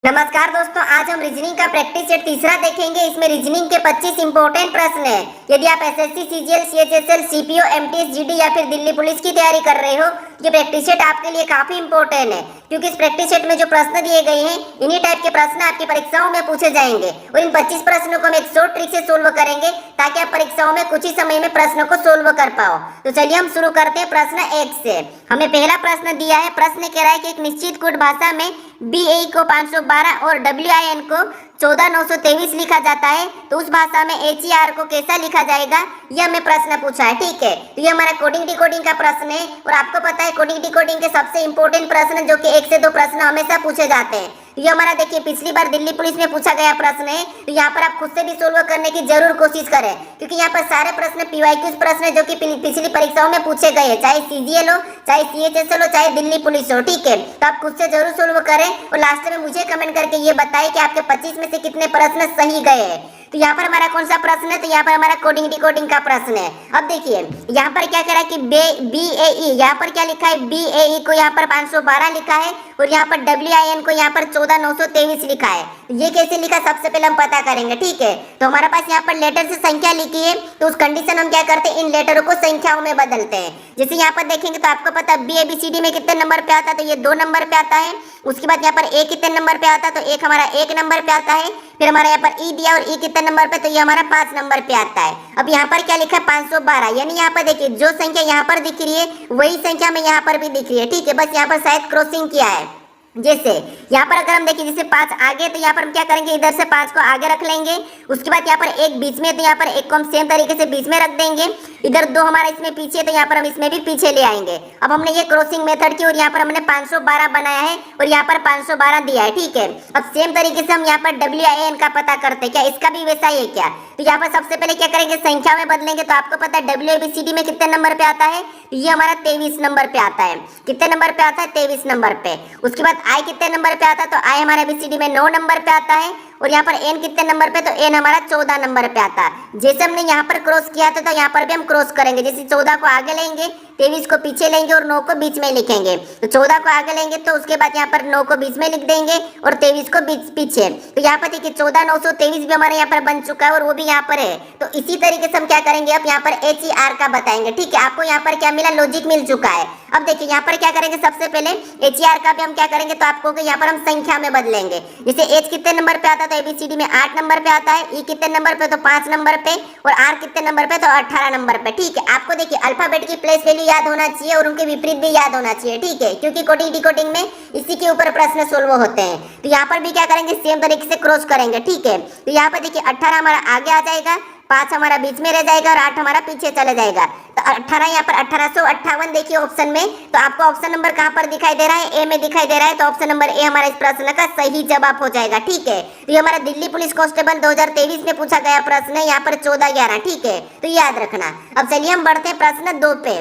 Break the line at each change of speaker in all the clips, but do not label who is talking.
नमस्कार दोस्तों, आज हम रीजनिंग का प्रैक्टिस सेट तीसरा देखेंगे। इसमें रीजनिंग के 25 इंपॉर्टेंट प्रश्न हैं। यदि आप SSC, CGL, CHSL, CPO, MTS, GD या फिर दिल्ली पुलिस की तैयारी कर रहे हो, ये प्रैक्टिस सेट आपके लिए काफी इंपॉर्टेंट है, क्योंकि इस प्रैक्टिस सेट में जो प्रश्न दिए गए हैं, इन्हीं टाइप के प्रश्न आपकी परीक्षाओं में पूछे जाएंगे और इन 25 प्रश्नों को हम एक शॉर्ट ट्रिक से सोल्व करेंगे ताकि आप परीक्षाओं में कुछ ही समय में प्रश्नों को सोल्व कर पाओ। तो चलिए हम शुरू करते हैं प्रश्न 1 से। हमें पहला प्रश्न दिया है। प्रश्न कह रहा है कि एक निश्चित कोड भाषा में BAE को 512 और WIN को 14923 लिखा जाता है, तो उस भाषा में HER को कैसा लिखा जाएगा, यह हमें प्रश्न पूछा है। ठीक है, तो ये हमारा कोडिंग डिकोडिंग का प्रश्न है और आपको पता है कोडिंग डिकोडिंग के सबसे इंपॉर्टेंट प्रश्न जो कि 1 से 2 प्रश्न हमेशा पूछे जाते हैं। ये हमारा देखिए पिछली बार दिल्ली पुलिस में पूछा गया प्रश्न है, तो यहाँ पर आप खुद से भी सोल्व करने की जरूर कोशिश करें, क्योंकि यहाँ पर सारे प्रश्न PYQ प्रश्न है जो कि पिछली परीक्षाओं में पूछे गए हैं, चाहे CGL हो, चाहे CHSL हो, चाहे दिल्ली पुलिस हो। ठीक है, तो आप खुद से जरूर सोल्व करें और लास्ट में मुझे कमेंट करके ये बताएं कि आपके 25 में से कितने प्रश्न सही गए हैं। तो यहाँ पर हमारा कौन सा प्रश्न है, तो यहाँ पर हमारा कोडिंग डिकोडिंग का प्रश्न है। अब देखिए यहाँ पर क्या कह रहा है कि BAE, यहाँ पर क्या लिखा है, BAE को यहाँ पर 512 लिखा है और यहाँ पर WIN को यहाँ पर 14923 लिखा है। ये कैसे लिखा, सबसे पहले हम पता करेंगे। ठीक है, तो हमारे पास यहाँ पर लेटर से संख्या लिखी है, तो उस कंडीशन हम क्या करते हैं, इन लेटरों को संख्याओं में बदलते हैं। जैसे यहाँ पर देखेंगे तो आपको पता है BABCD में कितने नंबर पे आता है, तो ये 2 नंबर पे आता है। उसके बाद यहाँ पर A कितने नंबर पे आता है, तो एक हमारा 1 नंबर पे आता है। फिर हमारा यहाँ पर E दिया और E कितने नंबर पे, तो ये हमारा 5 नंबर पे आता है। अब यहाँ पर क्या लिखा है, 512, यानी यहाँ पर देखिए जो संख्या यहाँ पर दिख रही है वही संख्या हमें यहाँ पर भी दिख रही है। ठीक है, बस यहाँ पर शायद क्रॉसिंग किया है। जैसे यहाँ पर अगर हम देखिए जैसे 5 आगे, तो यहाँ पर हम क्या करेंगे, इधर से 5 को आगे रख लेंगे। उसके बाद यहाँ पर एक बीच में, तो यहाँ पर एक को हम सेम तरीके से बीच में रख देंगे। इधर 2 हमारा इसमें पीछे, तो यहाँ पर हम इसमें भी पीछे ले आएंगे। अब हमने ये क्रॉसिंग मेथड की और यहाँ पर हमने 512 बनाया है और यहाँ पर 512 दिया है। ठीक है, अब सेम तरीके से हम यहाँ पर WIN का पता करते हैं, क्या इसका भी वैसा ही है क्या। तो यहाँ पर सबसे पहले क्या करेंगे, संख्या में बदलेंगे। तो आपको पता है WABCD में कितने नंबर पे आता है, ये हमारा 23 नंबर पे आता है। कितने नंबर पे आता है, 23 नंबर पे। उसके बाद I कितने नंबर पे आता है, तो I हमारा ABCD में 9 नंबर पे आता है। और यहाँ पर N कितने नंबर पे, तो N हमारा 14 नंबर पे आता है। जैसे हमने यहाँ पर क्रॉस किया था, तो यहाँ पर भी हम क्रॉस करेंगे। जैसे 14 को आगे लेंगे, 23 को पीछे लेंगे और 9 को बीच में लिखेंगे। तो 14 को आगे लेंगे, तो उसके बाद यहाँ पर 9 को बीच में लिख देंगे और 23 को पीछे। तो यहाँ पर देखिए 14923 भी हमारे यहाँ पर बन चुका है और वो भी यहाँ पर है। तो इसी तरीके से हम क्या करेंगे, अब यहाँ पर HER का बताएंगे। ठीक है, आपको यहाँ पर क्या मिला, लॉजिक मिल चुका है। अब देखिए यहाँ पर क्या करेंगे, सबसे पहले HER का भी हम क्या करेंगे, तो आपको यहाँ पर हम संख्या में बदलेंगे। जैसे H कितने नंबर पे आता है, तो ABCD में 8 नंबर पे आता है। E कितने नंबर पे, तो 5 नंबर पे। और R कितने नंबर पे, तो 18 नंबर पे। ठीक है, आपको देखिए अल्फाबेट की प्लेस वैल्यू याद होना चाहिए और उनके विपरीत भी याद होना चाहिए। ठीक है, क्योंकि कोडिंग डिकोडिंग में इसी के ऊपर प्रश्न सोल्व होते हैं। तो यहाँ पर भी क्या करेंगे, सेम तरीके से क्रॉस करेंगे। ठीक है, तो यहाँ पर देखिए 18 हमारा आगे आ जाएगा, 5 हमारा बीच में रह जाएगा और 8 हमारा पीछे चले जाएगा। तो 18 यहाँ पर 1858 देखिए ऑप्शन में। तो आपको ऑप्शन नंबर कहाँ पर दिखाई दे रहा है, ए में दिखाई दे रहा है। तो ऑप्शन नंबर ए हमारा इस प्रश्न का सही जवाब हो जाएगा। ठीक है, तो ये हमारा दिल्ली पुलिस कांस्टेबल 2023 में पूछा गया प्रश्न है, यहाँ पर 1411। ठीक है, तो याद रखना। अब चलिए हम बढ़ते हैं प्रश्न 2 पे।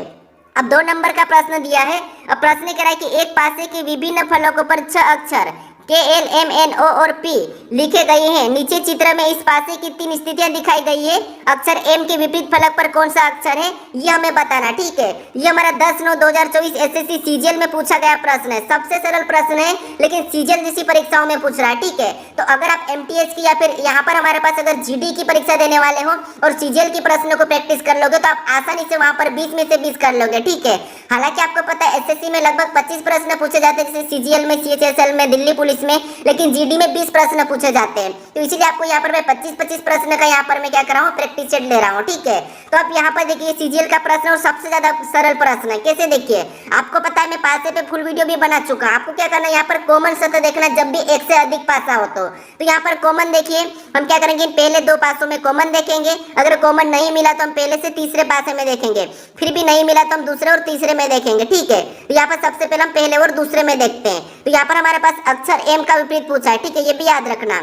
अब 2 नंबर का प्रश्न दिया है। अब प्रश्न कह रहा है कि एक पासे के विभिन्न फलकों पर 6 अक्षर KLMNO और P लिखे गए हैं। नीचे चित्र में इस पासे की 3 स्थितियां दिखाई गई है। अक्षर M के विपरीत फलक पर कौन सा अक्षर है, ये हमें बताना। ठीक है, ये हमारा 10/9/2024 SSC CGL में पूछा गया प्रश्न है। सबसे सरल प्रश्न है, लेकिन CGL जैसी परीक्षाओं में पूछ रहा है। ठीक है, तो अगर आप MTS की या फिर यहाँ पर हमारे पास अगर GD की परीक्षा देने वाले हो और CGL की प्रश्नों को प्रैक्टिस कर लोगे, तो आप आसानी से वहां पर 20 में से 20 कर लोगे। ठीक है, हालांकि आपको पता है SSC में लगभग 25 प्रश्न पूछे जाते हैं, जैसे CGL में, CHSL में, दिल्ली पुलिस में, लेकिन जीडी में 20 प्रश्न पूछे जाते हैं। तो इसीलिए आपको यहाँ पर मैं 25-25 प्रश्न का यहाँ पर मैं क्या कर रहा हूँ, प्रैक्टिस सेट ले रहा हूँ। ठीक है, तो आप यहाँ पर देखिए CGL का प्रश्न और सबसे ज्यादा सरल प्रश्न है। कैसे देखिए, आपको पता है मैं पासे पे फुल वीडियो भी बना चुका हूँ। आपको क्या करना है, यहाँ पर कॉमन सतह देखना जब भी 1 से अधिक पासा हो। तो यहाँ पर कॉमन देखिए, हम क्या करेंगे, पहले 2 पासों में कॉमन देखेंगे। अगर कॉमन नहीं मिला तो हम पहले से तीसरे पासे में देखेंगे, फिर भी नहीं मिला तो हम दूसरे और तीसरे में देखेंगे। ठीक है, तो यहाँ पर सबसे पहले हम पहले और दूसरे में देखते हैं। तो यहाँ पर हमारे पास अक्षर M का विपरीत पूछा है। ठीक है, ये भी याद रखना।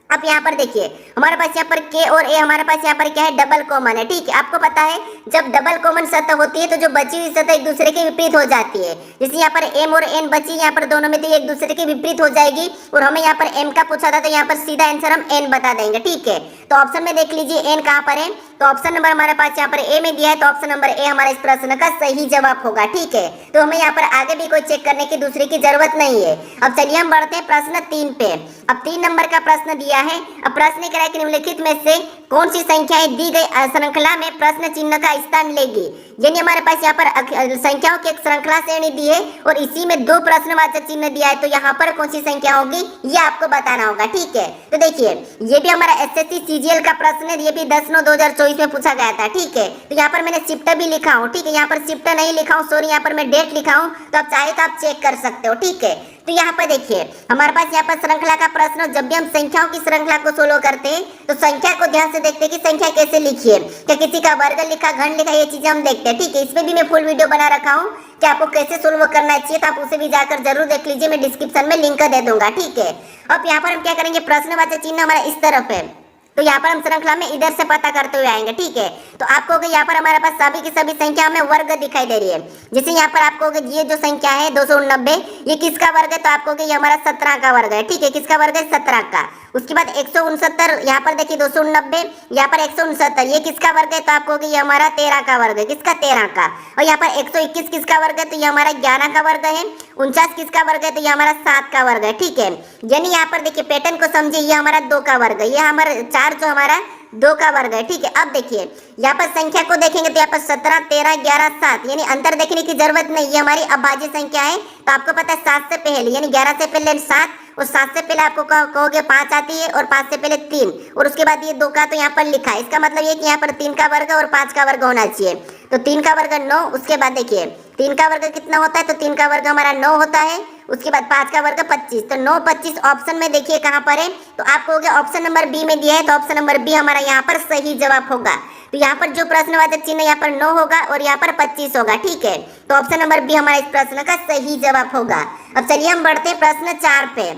अब यहाँ पर देखिए हमारे पास यहाँ पर K और A हमारे पास यहाँ पर क्या है, डबल कॉमन है। ठीक है, आपको पता है जब डबल कॉमन सतह होती है तो जो बची हुई सतह एक दूसरे के विपरीत हो जाती है। जैसे यहाँ पर M और N बची, यहाँ पर दोनों में तो एक दूसरे के विपरीत हो जाएगी और हमें यहाँ पर M का पूछा था, तो यहाँ पर सीधा आंसर हम N बता देंगे। ठीक है, तो ऑप्शन में देख लीजिए N कहाँ पर है, तो ऑप्शन नंबर हमारे पास यहाँ पर ए में दिया है, तो ऑप्शन नंबर ए हमारा इस प्रश्न का सही जवाब होगा। ठीक है, तो हमें यहाँ पर आगे भी कोई चेक करने की दूसरे की जरूरत नहीं है। अब चलिए हम बढ़ते हैं प्रश्न 3 पे। अब 3 नंबर का प्रश्न दिया है। अब प्रश्न कह रहा है कि निम्नलिखित में से कौन सी संख्याएं दी गई श्रृंखला में प्रश्न चिन्ह का स्थान लेगी। यानी हमारे पास यहाँ पर संख्याओं की एक श्रृंखला श्रेणी दी है और इसी में 2 प्रश्नवाचक चिन्ह दिया है, तो यहाँ पर कौन सी संख्या होगी ये आपको बताना होगा। ठीक है, तो देखिए ये भी हमारा एसएससी सीजीएल का प्रश्न है, ये भी 10/9/2024 में पूछा गया था। ठीक है, तो यहाँ पर मैंने शिफ्ट भी लिखा हूँ। ठीक है, यहाँ पर शिफ्ट नहीं लिखा हूँ, सॉरी, यहाँ पर मैं डेट लिखा हूँ, तो आप चाहे तो आप चेक कर सकते हो। ठीक है, तो यहाँ पर देखिए हमारे पास यहाँ पर श्रृंखला का प्रश्न, जब भी हम संख्याओं की श्रृंखला को सोल्व करते हैं तो संख्या को ध्यान से देखते हैं कि संख्या कैसे लिखी है, क्या किसी का वर्ग लिखा, घन लिखा, ये चीजें हम देखते हैं। ठीक है, इसमें भी मैं फुल वीडियो बना रखा हूँ कि आपको कैसे सोल्व करना चाहिए, तो आप उसे भी जाकर जरूर देख लीजिए, मैं डिस्क्रिप्शन में लिंक दे दूंगा। ठीक है, अब यहाँ पर हम क्या करेंगे, प्रश्नवाचक चिन्ह हमारा इस तरफ है, तो यहाँ पर हम श्रृंखला में इधर से पता करते हुए आएंगे। ठीक है, तो आपको यहाँ पर हमारे पास सभी की सभी संख्या में वर्ग दिखाई दे रही है। जैसे यहाँ पर आपको ये जो संख्या है 289, ये किसका वर्ग है, तो आपको ये हमारा 17 का वर्ग है। ठीक है, किसका वर्ग है, 17 का। उसके बाद 169, यहाँ पर देखिए 289, यहाँ पर 169, ये किसका वर्ग है, तो आपको ये हमारा 13 का वर्ग है, किसका, 13 का। और यहाँ पर 121 किसका वर्ग है, तो ये हमारा 11 का वर्ग है। 49 किसका वर्ग है, तो ये हमारा 7 का वर्ग है। ठीक है, यानी यहाँ पर देखिए पैटर्न को समझिए, ये हमारा 2 का वर्ग है, ये हमारा 4 जो हमारा 2 का वर्ग है। ठीक है, अब देखिए यहाँ पर संख्या को देखेंगे तो यहाँ पर 17, 13, 11, 7, यानी अंतर देखने की जरूरत नहीं, ये हमारी अभाज्य संख्या है। तो आपको पता है 7 से पहले यानी 11 से पहले 7 और 7 से पहले आपको कहोगे 5 आती है और 5 से पहले 3 और उसके बाद ये 2 का तो यहाँ पर लिखा है। इसका मतलब ये कि यहाँ पर 3 का वर्ग और 5 का वर्ग होना चाहिए। तो 3 का वर्ग 9, उसके बाद देखिए 3 का वर्ग कितना होता है, तो 3 का वर्ग हमारा 9 होता है। उसके बाद 5 का वर्ग 25, तो 9, 25 ऑप्शन में देखिए कहाँ पर है, तो आपको हो गया ऑप्शन नंबर बी में दिया है, तो ऑप्शन नंबर बी हमारा यहाँ पर सही जवाब होगा। तो यहाँ पर जो प्रश्नवाचक चिन्ह यहाँ पर 9 होगा और यहाँ पर 25 होगा। ठीक है, तो ऑप्शन नंबर बी हमारा इस प्रश्न का सही जवाब होगा। अब चलिए हम बढ़ते हैं प्रश्न 4 पे।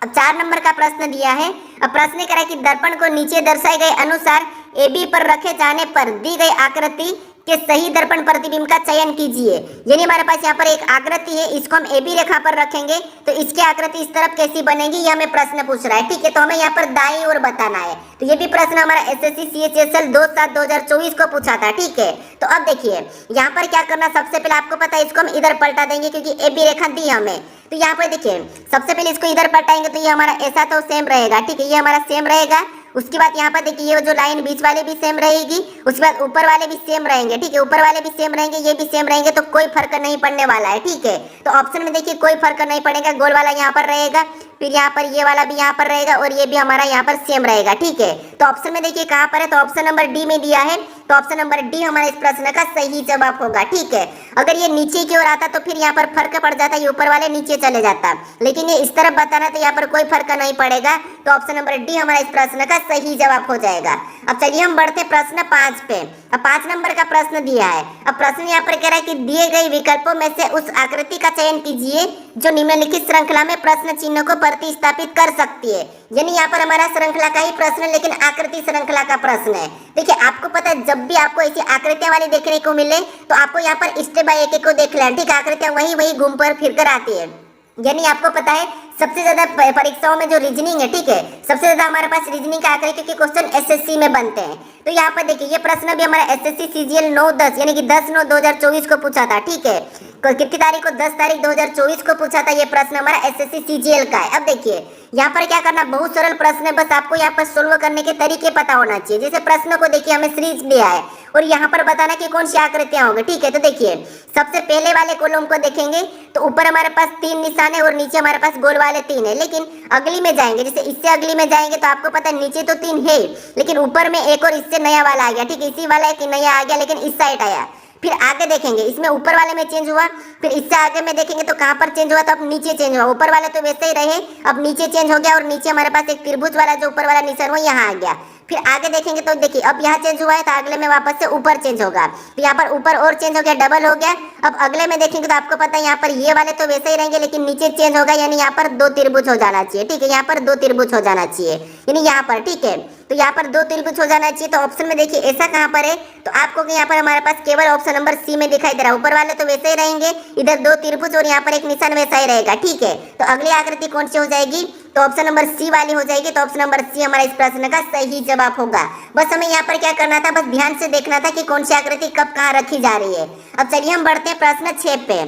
अब 4 नंबर का प्रश्न दिया है। अब प्रश्न कह रहा है कि दर्पण को नीचे दर्शाए गए अनुसार AB पर रखे जाने पर दी गई आकृति के सही दर्पण प्रतिबिंब का चयन कीजिए। यानी हमारे पास यहाँ पर एक आकृति है, इसको हम AB रेखा पर रखेंगे तो इसकी आकृति इस तरफ कैसी बनेगी, ये हमें प्रश्न पूछ रहा है। ठीक है, तो हमें यहाँ पर दाईं ओर बताना है। तो ये भी प्रश्न हमारा एसएससी CHSL 2/7/2024 को पूछा था। ठीक है, तो अब देखिए यहाँ पर क्या करना, सबसे पहले आपको पता है इसको हम इधर पलटा देंगे क्योंकि AB रेखा दी हमें। तो यहाँ पर देखिए सबसे पहले इसको इधर पलटाएंगे तो ये हमारा ऐसा तो सेम रहेगा। ठीक है, ये हमारा सेम रहेगा। उसके बाद यहाँ पर देखिए ये जो लाइन बीच वाले भी सेम रहेगी, उसके बाद ऊपर वाले भी सेम रहेंगे। ठीक है, ऊपर वाले भी सेम रहेंगे, ये भी सेम रहेंगे, तो कोई फर्क नहीं पड़ने वाला है। ठीक है, तो ऑप्शन में देखिए कोई फर्क नहीं पड़ेगा, गोल वाला यहाँ पर रहेगा, फिर यहाँ पर ये वाला भी यहाँ पर रहेगा और ये भी हमारा यहाँ पर सेम रहेगा। ठीक है, तो ऑप्शन में देखिए कहाँ पर है, तो ऑप्शन नंबर डी में दिया है, तो ऑप्शन नंबर डी हमारा इस प्रश्न का सही जवाब होगा। ठीक है, अगर ये नीचे की ओर आता तो फिर यहाँ पर फर्क पड़ जाता, ये ऊपर वाले नीचे चले जाता, लेकिन ये इस तरफ बताना तो यहाँ पर कोई फर्क नहीं पड़ेगा, तो ऑप्शन नंबर डी हमारा इस प्रश्न का सही जवाब हो जाएगा। अब चलिए हम बढ़ते प्रश्न 5 पे। अब 5 नंबर का प्रश्न दिया है। अब प्रश्न यहाँ पर कह रहा है कि दिए गए विकल्पों में से उस आकृति का चयन कीजिए जो निम्नलिखित श्रृंखला में प्रश्न चिन्ह को प्रतिस्थापित कर सकती है। यानी यहाँ पर हमारा श्रृंखला का ही प्रश्न है, लेकिन आकृति श्रृंखला का प्रश्न है। देखिए आपको पता है जब भी आपको ऐसी आकृतियां वाली देखने को मिले तो आपको यहाँ पर स्टेप बाय एक को देख लेना। ठीक है, आकृतियां वही घूम पर फिर कर आती है। यानी आपको पता है सबसे ज्यादा परीक्षाओं में जो रीजनिंग है, ठीक है, सबसे ज्यादा हमारे पास रीजनिंग का आकृति के क्वेश्चन एसएससी में बनते हैं। तो यहाँ पर देखिए ये प्रश्न भी हमारा एसएससी सीजीएल 9/10 यानी कि 10/9/2024 को पूछा था। ठीक है, कितनी तारीख को, 10 तारीख 2024 को पूछा था ये प्रश्न हमारा एसएससी सीजीएल का है। अब देखिए यहाँ पर क्या करना, बहुत सरल प्रश्न है, बस आपको यहाँ पर सोल्व करने के तरीके पता होना चाहिए। जैसे प्रश्न को देखिए हमें सीरीज दिया है और यहाँ पर बताना कि कौन सी आकृतियां होंगी। ठीक है, तो देखिए सबसे पहले वाले कॉलम को देखेंगे तो ऊपर हमारे पास 3 निशान है और नीचे हमारे पास गोल वाले 3 है, लेकिन अगली में जाएंगे, जैसे इससे अगली में जाएंगे तो आपको पता है नीचे तो 3 है लेकिन ऊपर में एक और इससे नया वाला आ गया। ठीक है, इसी वाला एक नया आ गया लेकिन इस साइड आया। फिर आगे देखेंगे इसमें ऊपर वाले में चेंज हुआ, फिर इससे आगे में देखेंगे तो कहाँ पर चेंज हुआ, तो अब नीचे चेंज हुआ। ऊपर वाले तो वैसे ही रहे, अब नीचे चेंज हो गया और नीचे हमारे पास एक त्रिभुज वाला जो ऊपर वाला निशान हुआ यहाँ आ गया। फिर आगे देखेंगे तो देखिए अब यहाँ चेंज हुआ है तो अगले में वापस से ऊपर चेंज होगा, तो यहाँ पर ऊपर और चेंज हो गया, डबल हो गया। अब अगले में देखेंगे तो आपको पता है यहाँ पर ये वाले तो वैसे ही रहेंगे लेकिन नीचे चेंज होगा, यानी यहाँ पर 2 त्रिभुज हो जाना चाहिए। ठीक है, यहाँ पर 2 त्रिभुज हो जाना चाहिए यानी यहाँ पर। ठीक है, तो यहाँ पर दो त्रिभुज हो जाना चाहिए। तो ऑप्शन में देखिए ऐसा कहाँ पर है, तो आपको यहाँ पर हमारे पास केवल ऑप्शन नंबर सी में दिखाई दे रहा है। ऊपर वाले तो वैसे ही रहेंगे, इधर दो त्रिभुज और यहाँ पर एक निशान वैसा ही रहेगा, ठीक है। तो अगली आकृति कौन सी हो जाएगी, तो ऑप्शन नंबर सी वाली हो जाएगी। तो ऑप्शन नंबर सी हमारा इस प्रश्न का सही जवाब होगा। बस हमें यहाँ पर क्या करना था, बस ध्यान से देखना था कि कौन सी आकृति कब कहाँ रखी जा रही है। अब चलिए हम बढ़ते हैं प्रश्न 6 पे।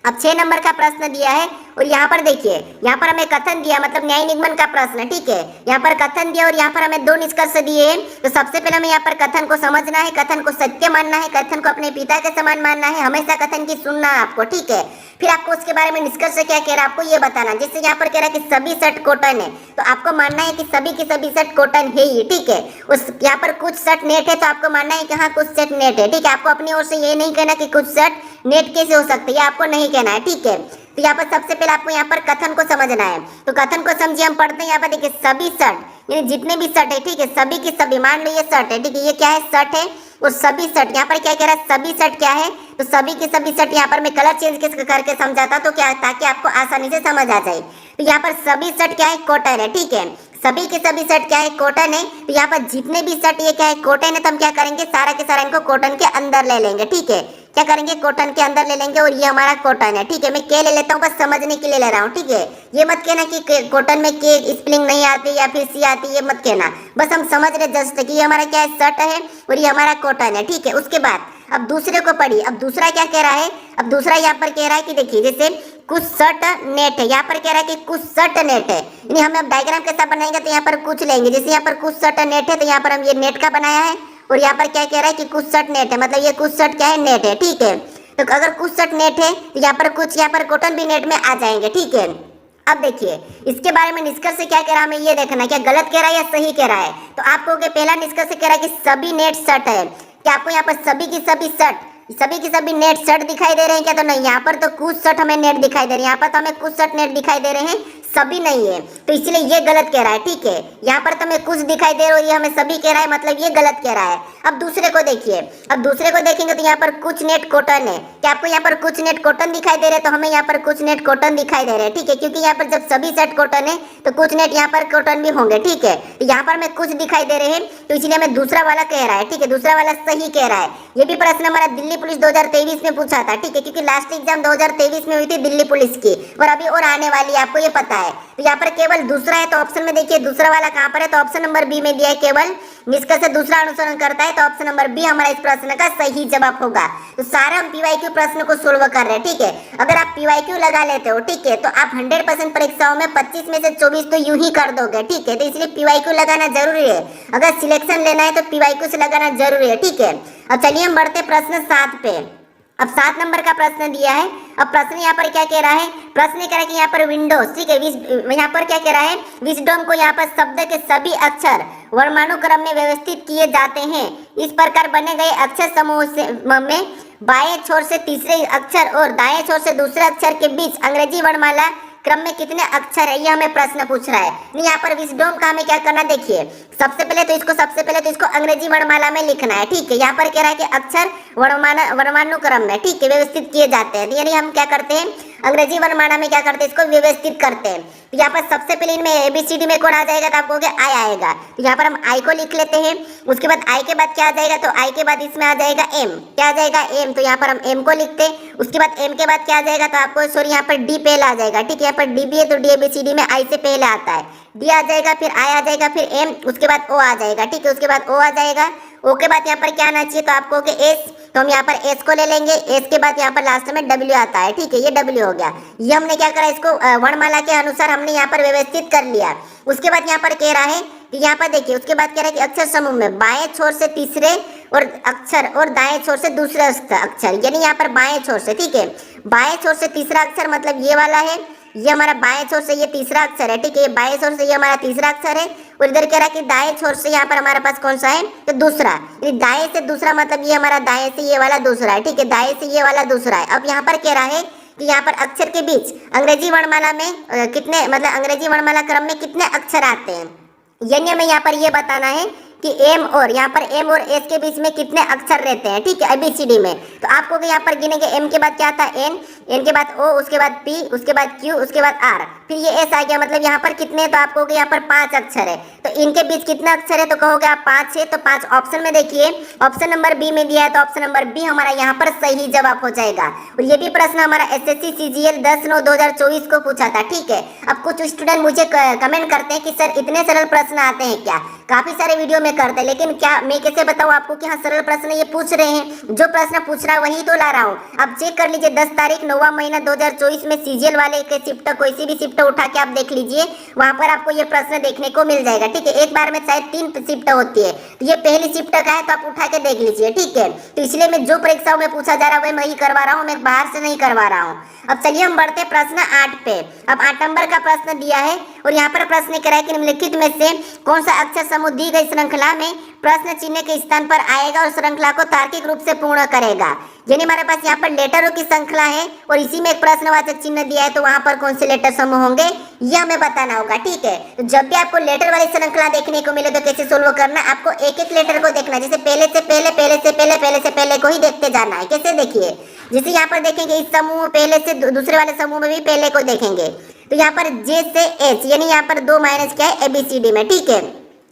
अब 6 नंबर का प्रश्न दिया है और यहाँ पर देखिए, यहाँ पर हमें कथन दिया, मतलब न्याय निगमन का प्रश्न, ठीक है। यहाँ पर कथन दिया और यहाँ पर हमें दो निष्कर्ष दिए हैं। तो सबसे पहले हमें यहाँ पर कथन को समझना है, कथन को सत्य मानना है, कथन को अपने पिता के समान मानना है, हमेशा कथन की सुनना है आपको, ठीक है। फिर आपको उसके बारे में निष्कर्ष क्या कह रहा है आपको ये बताना। जैसे यहाँ पर कह रहा है कि सभी शर्ट कॉटन है, तो आपको मानना है कि सभी की सभी शर्ट कॉटन है ही, ठीक है। उस यहाँ पर कुछ शर्ट नेट है, तो आपको मानना है कि हाँ कुछ शर्ट नेट है, ठीक है। आपको अपनी ओर से ये नहीं कहना कि कुछ शर्ट नेट कैसे हो सकते, ये आपको नहीं कहना है, ठीक है। तो यहाँ पर सबसे पहले आपको यहाँ पर कथन को समझना है। तो कथन को समझिए, हम पढ़ते हैं यहाँ पर देखिए सभी शर्ट यानी जितने भी शर्ट है, ठीक है, सभी की सभी, मान लो ये शर्ट है, ठीक है, ये क्या है शर्ट है और सभी शर्ट, यहाँ पर क्या कह रहा है सभी शर्ट क्या है, तो सभी की सभी शर्ट, यहाँ पर मैं कलर चेंज करके समझाता तो क्या, ताकि आपको आसानी से समझ आ जाए। तो यहाँ पर सभी शर्ट क्या है कॉटन है, ठीक है, सभी के सभी शर्ट क्या है कॉटन है। तो यहाँ पर जितने भी शर्ट ये क्या है कॉटन है, तो हम क्या करेंगे सारा के सारा इनको कॉटन के अंदर ले लेंगे, ठीक है। क्या करेंगे कॉटन के अंदर ले लेंगे और ये हमारा कॉटन है, ठीक है। मैं के ले लेता हूँ, बस समझने के लिए ले रहा हूँ, ठीक है। ये मत कहना कि कॉटन में के स्पेलिंग नहीं आती या फिर सी आती, ये मत कहना, बस हम समझ रहे जस्ट कि ये हमारा क्या है शर्ट है और ये हमारा कॉटन है, ठीक है। उसके बाद अब दूसरे को पढ़िए। अब दूसरा क्या कह रहा है, अब दूसरा यहाँ पर कह रहा है कि देखिए जैसे कुछ शर्ट नेट है, यहाँ पर कह रहा है कि कुछ शर्ट नेट है, यानी हम अब डायग्राम कैसा बनाएंगे तो यहाँ पर कुछ लेंगे, जैसे यहाँ पर कुछ शर्ट नेट है, तो यहाँ पर हम ये नेट का बनाया है और यहाँ पर क्या कह रहा है कि कुछ शर्ट नेट है, मतलब ये कुछ शर्ट क्या है नेट है, ठीक है। तो अगर कुछ शर्ट नेट है तो यहाँ पर कुछ, यहाँ पर कॉटन भी नेट में आ जाएंगे, ठीक है। अब देखिए इसके बारे में निष्कर्ष क्या कह रहा है, हमें ये देखना क्या गलत कह रहा है या सही कह रहा है। तो आपको पहला निष्कर्ष कह रहा है कि सभी नेट शर्ट है, क्या आपको यहाँ पर सभी की सभी शर्ट, सभी की सभी नेट शर्ट दिखाई दे रहे हैं क्या, तो नहीं, यहाँ पर तो कुछ शर्ट हमें नेट दिखाई दे रहे हैं, यहाँ पर तो हमें कुछ शर्ट नेट दिखाई दे रहे हैं, सभी नहीं है, तो इसलिए ये गलत कह रहा है, ठीक है। यहाँ पर तो हमें कुछ दिखाई दे रहा है और ये हमें सभी कह रहा है, मतलब ये गलत कह रहा है। अब दूसरे को देखिए, अब दूसरे को देखेंगे तो यहाँ पर कुछ नेट कॉटन है, क्या आपको यहाँ पर कुछ नेट कॉटन दिखाई दे रहे हैं, तो हमें यहाँ पर कुछ नेट कॉटन दिखाई दे रहे हैं, ठीक है, क्योंकि यहाँ पर जब सभी शर्ट कॉटन है तो कुछ नेट यहाँ पर कॉटन भी होंगे, ठीक है। तो यहाँ पर हमें कुछ दिखाई दे रहे हैं, तो इसलिए हमें दूसरा वाला कह रहा है, ठीक है, दूसरा वाला सही कह रहा है। ये भी प्रश्न हमारा दिल्ली पुलिस 2023 में पूछा था, ठीक है, क्योंकि लास्ट एग्जाम 2023 में हुई थी दिल्ली पुलिस की और अभी और आने वाली है, आपको ये पता है। तो यहाँ पर केवल दूसरा है, तो ऑप्शन में देखिए दूसरा वाला कहाँ पर है, तो ऑप्शन नंबर बी में दिया है, केवल निष्कर्ष से दूसरा अनुसरण करता है, तो ऑप्शन नंबर बी हमारा इस प्रश्न का सही जवाब होगा। तो सारे हम पीवाईक्यू प्रश्न को सोल्व कर रहे हैं, ठीक है। अगर आप पीवाईक्यू लगा लेते हो, ठीक है, तो आप 100% परीक्षाओं में 25 में से 24 तो यूं ही कर दोगे, ठीक है। तो इसलिए पीवाईक्यू लगाना जरूरी है, अगर सिलेक्शन लेना है तो पीवाईक्यू से लगाना जरूरी है, ठीक है। अब चलिए हम बढ़ते प्रश्न 7 पे। अब 7 नंबर का प्रश्न दिया है। अब प्रश्न यहाँ पर क्या कह रहा है, प्रश्न कह रहा है कि यहाँ पर विंडोज, ठीक है, यहाँ पर क्या कह रहा है, विजडम को यहाँ पर शब्द के सभी अक्षर वर्णानुक्रम में व्यवस्थित किए जाते हैं। इस प्रकार बने गए अक्षर समूह से में बाएं छोर से तीसरे अक्षर और दाएं छोर से दूसरे अक्षर के बीच अंग्रेजी वर्णमाला क्रम में कितने अक्षर है, ये हमें प्रश्न पूछ रहा है। यहाँ पर विजडम का हमें क्या करना, देखिए सबसे पहले तो इसको अंग्रेजी वर्णमाला में लिखना है, ठीक है। यहाँ पर कह रहा है कि अक्षर वर्णानुक्रम में, ठीक है, व्यवस्थित किए जाते हैं, यानी हम क्या करते हैं अंग्रेजी वर्णमाला में क्या करते हैं, इसको व्यवस्थित करते हैं। तो यहाँ पर सबसे पहले इनमें ABCD में कौन आ जाएगा, तो आपको आई आएगा, तो यहाँ पर हम आई को लिख लेते हैं। उसके बाद आई के बाद क्या आ जाएगा, तो आई के बाद इसमें आ जाएगा एम, क्या आ जाएगा एम, तो यहाँ पर हम एम को लिखते हैं। उसके बाद एम के बाद क्या आ जाएगा, तो आपको सॉरी यहाँ पर डी पहले आ जाएगा, ठीक है, यहाँ पर डी भी है तो डी ABCD में आई से पहले आता है, डी आ जाएगा, फिर आई आ जाएगा, फिर एम, उसके बाद ओ आ जाएगा, ठीक है, उसके बाद ओ आ जाएगा। ओ के बाद यहाँ पर क्या आना चाहिए, तो आपको कि एस, तो हम यहाँ पर एस को ले लेंगे, एस के बाद यहाँ पर लास्ट में डब्ल्यू आता है, ठीक है, ये डब्ल्यू हो गया। ये हमने क्या करा, इसको वर्णमाला के अनुसार हमने यहाँ पर व्यवस्थित कर लिया। उसके बाद यहाँ पर कह रहा है कि यहाँ पर देखिए उसके बाद कह रहा है कि अक्षर समूह में बाएं छोर से तीसरे और अक्षर और दाएं छोर से दूसरे अक्षर, यानी यहाँ पर बाएं छोर से, ठीक है, बाएं छोर से तीसरा अक्षर मतलब ये वाला है, ये हमारा बाएं छोर से ये तीसरा अक्षर है, ठीक है, बाएं छोर से ये हमारा तीसरा अक्षर है। और इधर कह रहा है कि दाएं छोर से यहाँ पर हमारे पास कौन सा है, तो दूसरा, दाएं से दूसरा मतलब ये हमारा दाएं से ये वाला दूसरा है, ठीक है, दाएं से ये वाला दूसरा है। अब यहाँ पर कह रहा है कि यहाँ पर अक्षर के बीच अंग्रेजी वर्णमाला में कितने, मतलब अंग्रेजी वर्णमाला क्रम में कितने अक्षर आते हैं, यानी हमें यहाँ पर ये बताना है कि एम और यहाँ पर एम और एस के बीच में कितने अक्षर रहते हैं, ठीक है, ABCD में। तो आपको यहाँ पर गिनेंगे, एम के बाद क्या था एन, एन के बाद ओ, उसके बाद पी, उसके बाद क्यू, उसके बाद आर, फिर ये एस आ गया। मतलब यहाँ पर कितने, तो आपको यहाँ पर 5 अक्षर है। तो इनके बीच कितने अक्षर है, तो कहोगे आप 5 है। तो 5 ऑप्शन में देखिए, ऑप्शन नंबर बी में दिया है, तो ऑप्शन नंबर बी हमारा यहाँ पर सही जवाब हो जाएगा। और ये भी प्रश्न हमारा SSC CGL 10/9/2024 को पूछा था, ठीक है। अब कुछ स्टूडेंट मुझे कमेंट करते हैं कि सर इतने सरल प्रश्न आते हैं क्या, काफी सारे वीडियो में करते हैं, लेकिन क्या मैं कैसे बताऊं आपको कि हाँ सरल प्रश्न ये पूछ रहे हैं, जो प्रश्न पूछ रहा है वही तो ला रहा हूँ। अब चेक कर लीजिए 10 तारीख 9वां महीना 2024 में CGL वाले के शिफ्ट, कोई सी भी शिफ्ट उठा के आप देख लीजिए, वहां पर आपको ये प्रश्न देखने को मिल जाएगा, ठीक है। एक बार में शायद 3 शिफ्ट होती है, तो ये पहली शिफ्ट का है, तो आप उठा के देख लीजिए, ठीक है। तो इसलिए मैं जो परीक्षाओं में पूछा जा रहा है वही करवा रहा हूँ, मैं बाहर से नहीं करवा रहा हूँ। अब चलिए हम बढ़ते प्रश्न 8 पे। अब 8 नंबर का प्रश्न दिया है और यहाँ पर प्रश्न करा है कि निम्नलिखित में से कौन सा अक्षर समूह दी गई श्रृंखला में प्रश्न चिन्ह के स्थान पर आएगा और श्रृंखला को तार्किक रूप से पूर्ण करेगा। यानी हमारे पास यहाँ पर लेटरों की श्रृंखला है और इसी में एक प्रश्नवाचक चिन्ह दिया है, तो वहां पर कौन से लेटर समूह होंगे ये हमें बताना होगा, ठीक है। तो जब भी आपको लेटर वाली श्रृंखला देखने को मिले तो कैसे सोल्व करना, आपको एक एक लेटर को देखना, जैसे पहले से पहले, पहले से पहले, पहले से पहले को ही देखते जाना है। कैसे, देखिए, जैसे यहाँ पर देखेंगे इस समूह पहले से दूसरे वाले समूह में भी पहले को देखेंगे, तो यहाँ पर जे से एच, यानी यहाँ पर 2 माइनस क्या है ABCD में, ठीक है।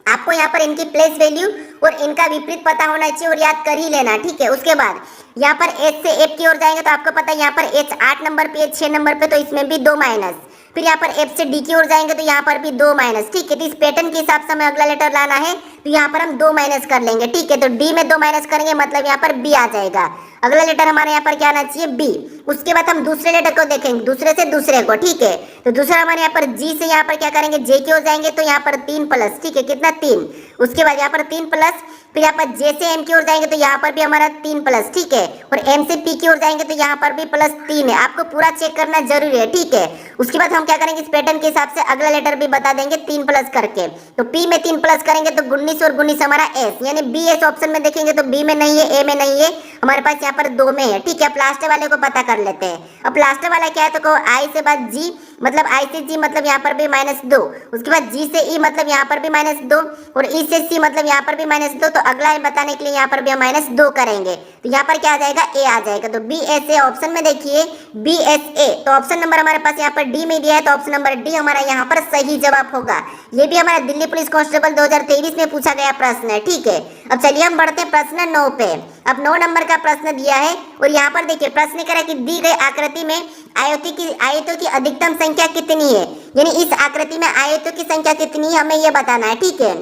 आपको यहाँ पर इनकी प्लेस वैल्यू और इनका विपरीत पता होना चाहिए और याद कर ही लेना, ठीक है। उसके बाद यहाँ पर एच से एफ की ओर जाएंगे, तो आपको पता है यहाँ पर एच 8 नंबर पे, 6 नंबर पे, तो इसमें भी 2 माइनस। फिर यहाँ पर एफ से डी की ओर जाएंगे, तो यहाँ पर भी 2 माइनस, ठीक है। तो इस पैटर्न के हिसाब से हमें अगला लेटर लाना है, तो यहाँ पर हम 2 माइनस कर लेंगे, ठीक है। तो डी में 2 माइनस करेंगे, मतलब यहाँ पर बी आ जाएगा। अगला लेटर हमारे यहाँ पर क्या आना चाहिए, बी। उसके बाद हम दूसरे लेटर को देखेंगे, दूसरे से दूसरे को, ठीक है। तो दूसरा हमारे यहाँ पर जी से यहाँ पर क्या करेंगे, जे की ओर जाएंगे, तो यहाँ पर 3 प्लस, ठीक है, कितना 3। उसके बाद यहाँ पर 3 प्लस, फिर यहाँ पर जे से एम की ओर जाएंगे, तो यहाँ पर भी हमारा 3 प्लस, ठीक है। और एम से पी की ओर जाएंगे, तो यहाँ पर भी प्लस 3 है। आपको पूरा चेक करना जरूरी है, ठीक है। उसके बाद हम क्या करेंगे, इस पैटर्न के हिसाब से अगला लेटर भी बता देंगे 3 प्लस करके। तो पी में 3 प्लस करेंगे तो 19 और 19 हमारा एस, यानी बी एस ऑप्शन में देखेंगे तो बी में नहीं है, ए में नहीं है, हमारे पास यहाँ पर 2 में है, ठीक है। अब लास्ट वाले को पता कर लेते हैं। अब लास्ट वाला क्या है, तो कहो आई से बाद जी, मतलब आई से जी मतलब यहाँ पर भी -2। उसके बाद जी से ई मतलब यहाँ पर भी -2 और ई से सी मतलब यहाँ पर भी -2। तो अगला बताने के लिए यहाँ पर भी हम -2 करेंगे, तो यहाँ पर क्या आ जाएगा, ए आ जाएगा। तो बी एस ए ऑप्शन में देखिए, बी एस ए, तो ऑप्शन नंबर हमारे पास यहाँ पर डी में दिया है, तो ऑप्शन नंबर डी हमारा यहाँ पर सही जवाब होगा। ये भी हमारा दिल्ली पुलिस कांस्टेबल 2023 में पूछा गया प्रश्न है, ठीक है। अब चलिए हम बढ़ते हैं प्रश्न 9 पे। अब 9 नंबर का प्रश्न दिया है और यहाँ पर देखिए प्रश्न करा कि दी गई आकृति में आयतों की अधिकतम संख्या कितनी है, यानी इस आकृति में आयतों की संख्या कितनी है हमें ये बताना है, ठीक है।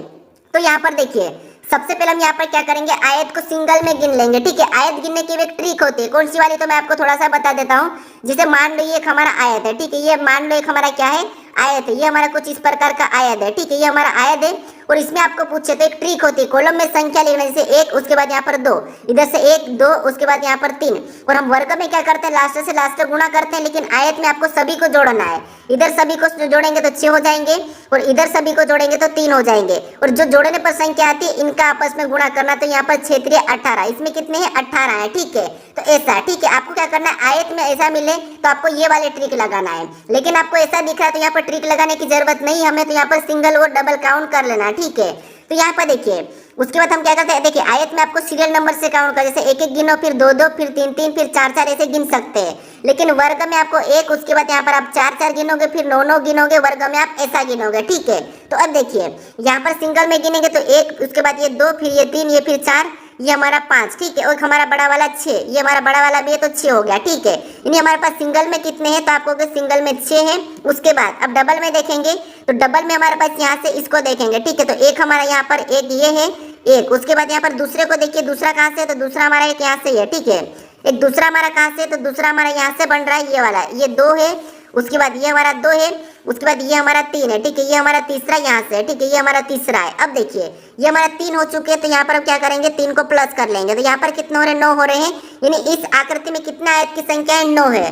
तो यहाँ पर देखिए सबसे पहले हम यहाँ पर क्या करेंगे, आयत को सिंगल में गिन लेंगे, ठीक है। आयत गिनने की एक ट्रिक होती है, कौन सी वाली, तो मैं आपको थोड़ा सा बता देता हूँ। जैसे मान लो ये एक हमारा आयत है, ठीक है, ये मान लो एक हमारा क्या है, आयत है, ये हमारा कुछ इस प्रकार का आयत है, ठीक है, ये हमारा आयत है। और इसमें आपको पूछे तो एक ट्रिक होती है, कॉलम में संख्या लिखना, जैसे 1, उसके बाद यहाँ पर 2, इधर से 1 2, उसके बाद यहाँ पर 3। और हम वर्ग में क्या करते हैं, लास्ट से लास्ट गुणा करते हैं, लेकिन आयत में आपको सभी को जोड़ना है। इधर सभी को जोड़ेंगे तो 6 हो जाएंगे और इधर सभी को जोड़ेंगे तो 3 हो जाएंगे। और जो जोड़ने पर संख्या आती है इनका आपस में गुणा करना, तो यहाँ पर 6 3 18, इसमें कितने हैं 18 है, ठीक है। तो ऐसा, ठीक है, आपको क्या करना है, आयत में ऐसा मिले तो आपको ये वाले ट्रिक लगाना है। लेकिन आपको ऐसा दिख रहा है तो यहाँ पर ट्रिक लगाने की जरूरत नहीं, हमें तो यहाँ पर सिंगल और डबल काउंट कर लेना, ठीक है। तो यहाँ पर देखिए उसके बाद हम क्या करते हैं, देखिए आयत में आपको सीरियल नंबर से काउंट कर, जैसे 1 1 गिनो, फिर 2 2, फिर 3 3, फिर 4 4 ऐसे गिन सकते हैं। लेकिन वर्ग में आपको 1, उसके बाद यहाँ पर आप 4 4 गिनोगे, फिर 9 9 गिनोगे, वर्ग में आप ऐसा गिनोगे, ठीक है। तो अब देखिए यहाँ पर सिंगल में गिनेंगे तो 1, उसके बाद ये 2, फिर ये 3, ये फिर 4, ये हमारा 5, ठीक है। और हमारा बड़ा वाला 6, ये हमारा बड़ा वाला भी है, तो 6 हो गया, ठीक है। यानी हमारे पास सिंगल में कितने हैं, तो आपको सिंगल में 6 है। उसके बाद अब डबल में देखेंगे तो डबल में हमारे पास यहाँ से इसको देखेंगे, ठीक है। तो एक हमारा यहाँ पर एक ये है, एक, उसके बाद यहाँ पर दूसरे को देखिए, दूसरा कहाँ से है, तो दूसरा हमारा एक यहाँ से है, ठीक है। एक दूसरा हमारा कहाँ से है, तो दूसरा हमारा यहाँ से बन रहा है, ये वाला, ये 2 है। उसके बाद ये हमारा 2 है, उसके बाद ये हमारा 3 है, ठीक है। ये हमारा तीसरा यहाँ से है, ठीक है, ये हमारा तीसरा है। अब देखिए ये हमारा 3 हो चुके हैं, तो यहाँ पर अब क्या करेंगे, 3 को प्लस कर लेंगे, तो यहाँ पर कितने हो रहे हैं, 9 हो रहे हैं। यानी इस आकृति में कितना आयत की संख्या है, 9 है।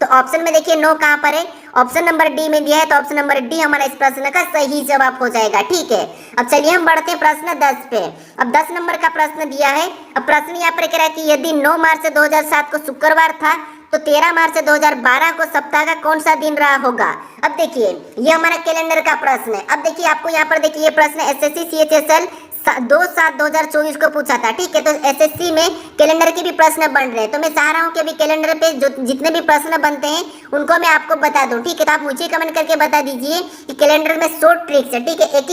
तो ऑप्शन में देखिए 9 कहाँ पर है, ऑप्शन नंबर डी में दिया है, तो ऑप्शन नंबर डी हमारा इस प्रश्न का सही जवाब हो जाएगा, ठीक है। अब चलिए हम बढ़ते हैं प्रश्न 10 पे। अब 10 नंबर का प्रश्न दिया है। अब प्रश्न यहाँ पर कह रहा है कि यदि 9 मार्च 2007 को शुक्रवार था तो 13 मार्च 2012 को सप्ताह का कौन सा दिन रहा होगा। अब देखिए ये हमारा कैलेंडर का प्रश्न है। अब देखिए आपको यहाँ पर देखिए ये प्रश्न SSC CHSL 2/7/2024 को पूछा था। ठीक है, तो एसएससी में कैलेंडर के भी प्रश्न बन रहे हैं, तो मैं चाह रहा हूँ कि अभी कैलेंडर पे जो जितने भी प्रश्न बनते हैं उनको मैं आपको बता दूं। ठीक है, तो आप मुझे कमेंट करके बता दीजिए कि कैलेंडर में शॉर्ट ट्रिक्स है। ठीक है, एक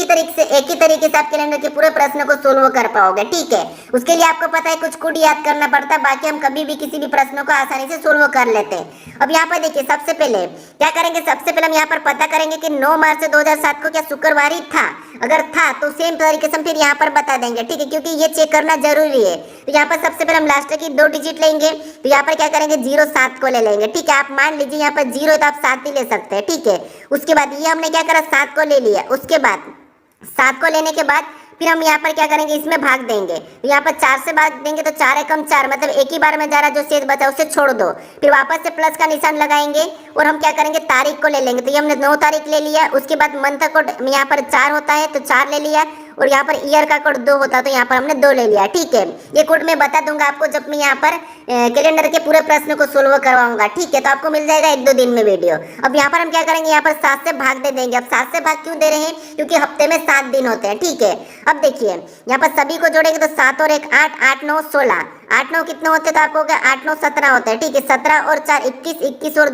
ही तरीके से आप कैलेंडर के पूरे प्रश्न को सोल्व कर पाओगे। ठीक है, उसके लिए आपको पता है कुछ कोड याद करना पड़ता है, बाकी हम कभी भी किसी भी प्रश्न को आसानी से सोल्व कर लेते हैं। अब यहाँ पर देखिए, सबसे पहले क्या करेंगे, सबसे पहले हम यहाँ पर पता करेंगे कि 9 मार्च 2007 को क्या शुक्रवार ही था। अगर था तो सेम तरीके से हम फिर यहाँ पर बता देंगे। ठीक है, क्योंकि ये चेक करना जरूरी है। तो यहाँ पर सबसे पहले हम लास्ट की 2 डिजिट लेंगे, तो यहाँ पर क्या करेंगे 07 को ले लेंगे। ठीक है, आप मान लीजिए यहाँ पर 0 है तो आप 7 भी ले सकते हैं। ठीक है, उसके बाद ये हमने क्या करा, 7 को ले लिया। उसके बाद 7 को लेने के बाद फिर हम यहाँ पर क्या करेंगे, इसमें भाग देंगे। तो यहाँ पर 4 से भाग देंगे तो 4 एकम 4, मतलब एक ही बार में जा रहा, जो शेष बचा उसे छोड़ दो। फिर वापस से प्लस का निशान लगाएंगे और हम क्या करेंगे, तारीख को ले लेंगे। तो ये हमने 9 तारीख ले लिया। उसके बाद मंथ कोड यहाँ पर 4 होता है तो 4 ले लिया, और यहाँ पर ईयर का कोड 2 होता है तो यहाँ पर हमने 2 ले लिया। ठीक है, ये कोड मैं बता दूंगा आपको जब मैं यहाँ पर कैलेंडर के पूरे प्रश्न को सोल्व करवाऊंगा। ठीक है, तो आपको मिल जाएगा 1-2 दिन में वीडियो। अब यहाँ पर हम क्या करेंगे, यहाँ पर 7 से भाग दे देंगे। अब 7 से भाग क्यों दे रहे हैं, क्योंकि हफ्ते में 7 दिन होते हैं। ठीक है, अब देखिए यहाँ पर सभी को जोड़ेंगे तो 7 और 1 8, 8 9 16, 8 9 कितने होते हैं, तो आपको हो गया 8 9 17 होते हैं। ठीक है, 17 और 4 21, 21 और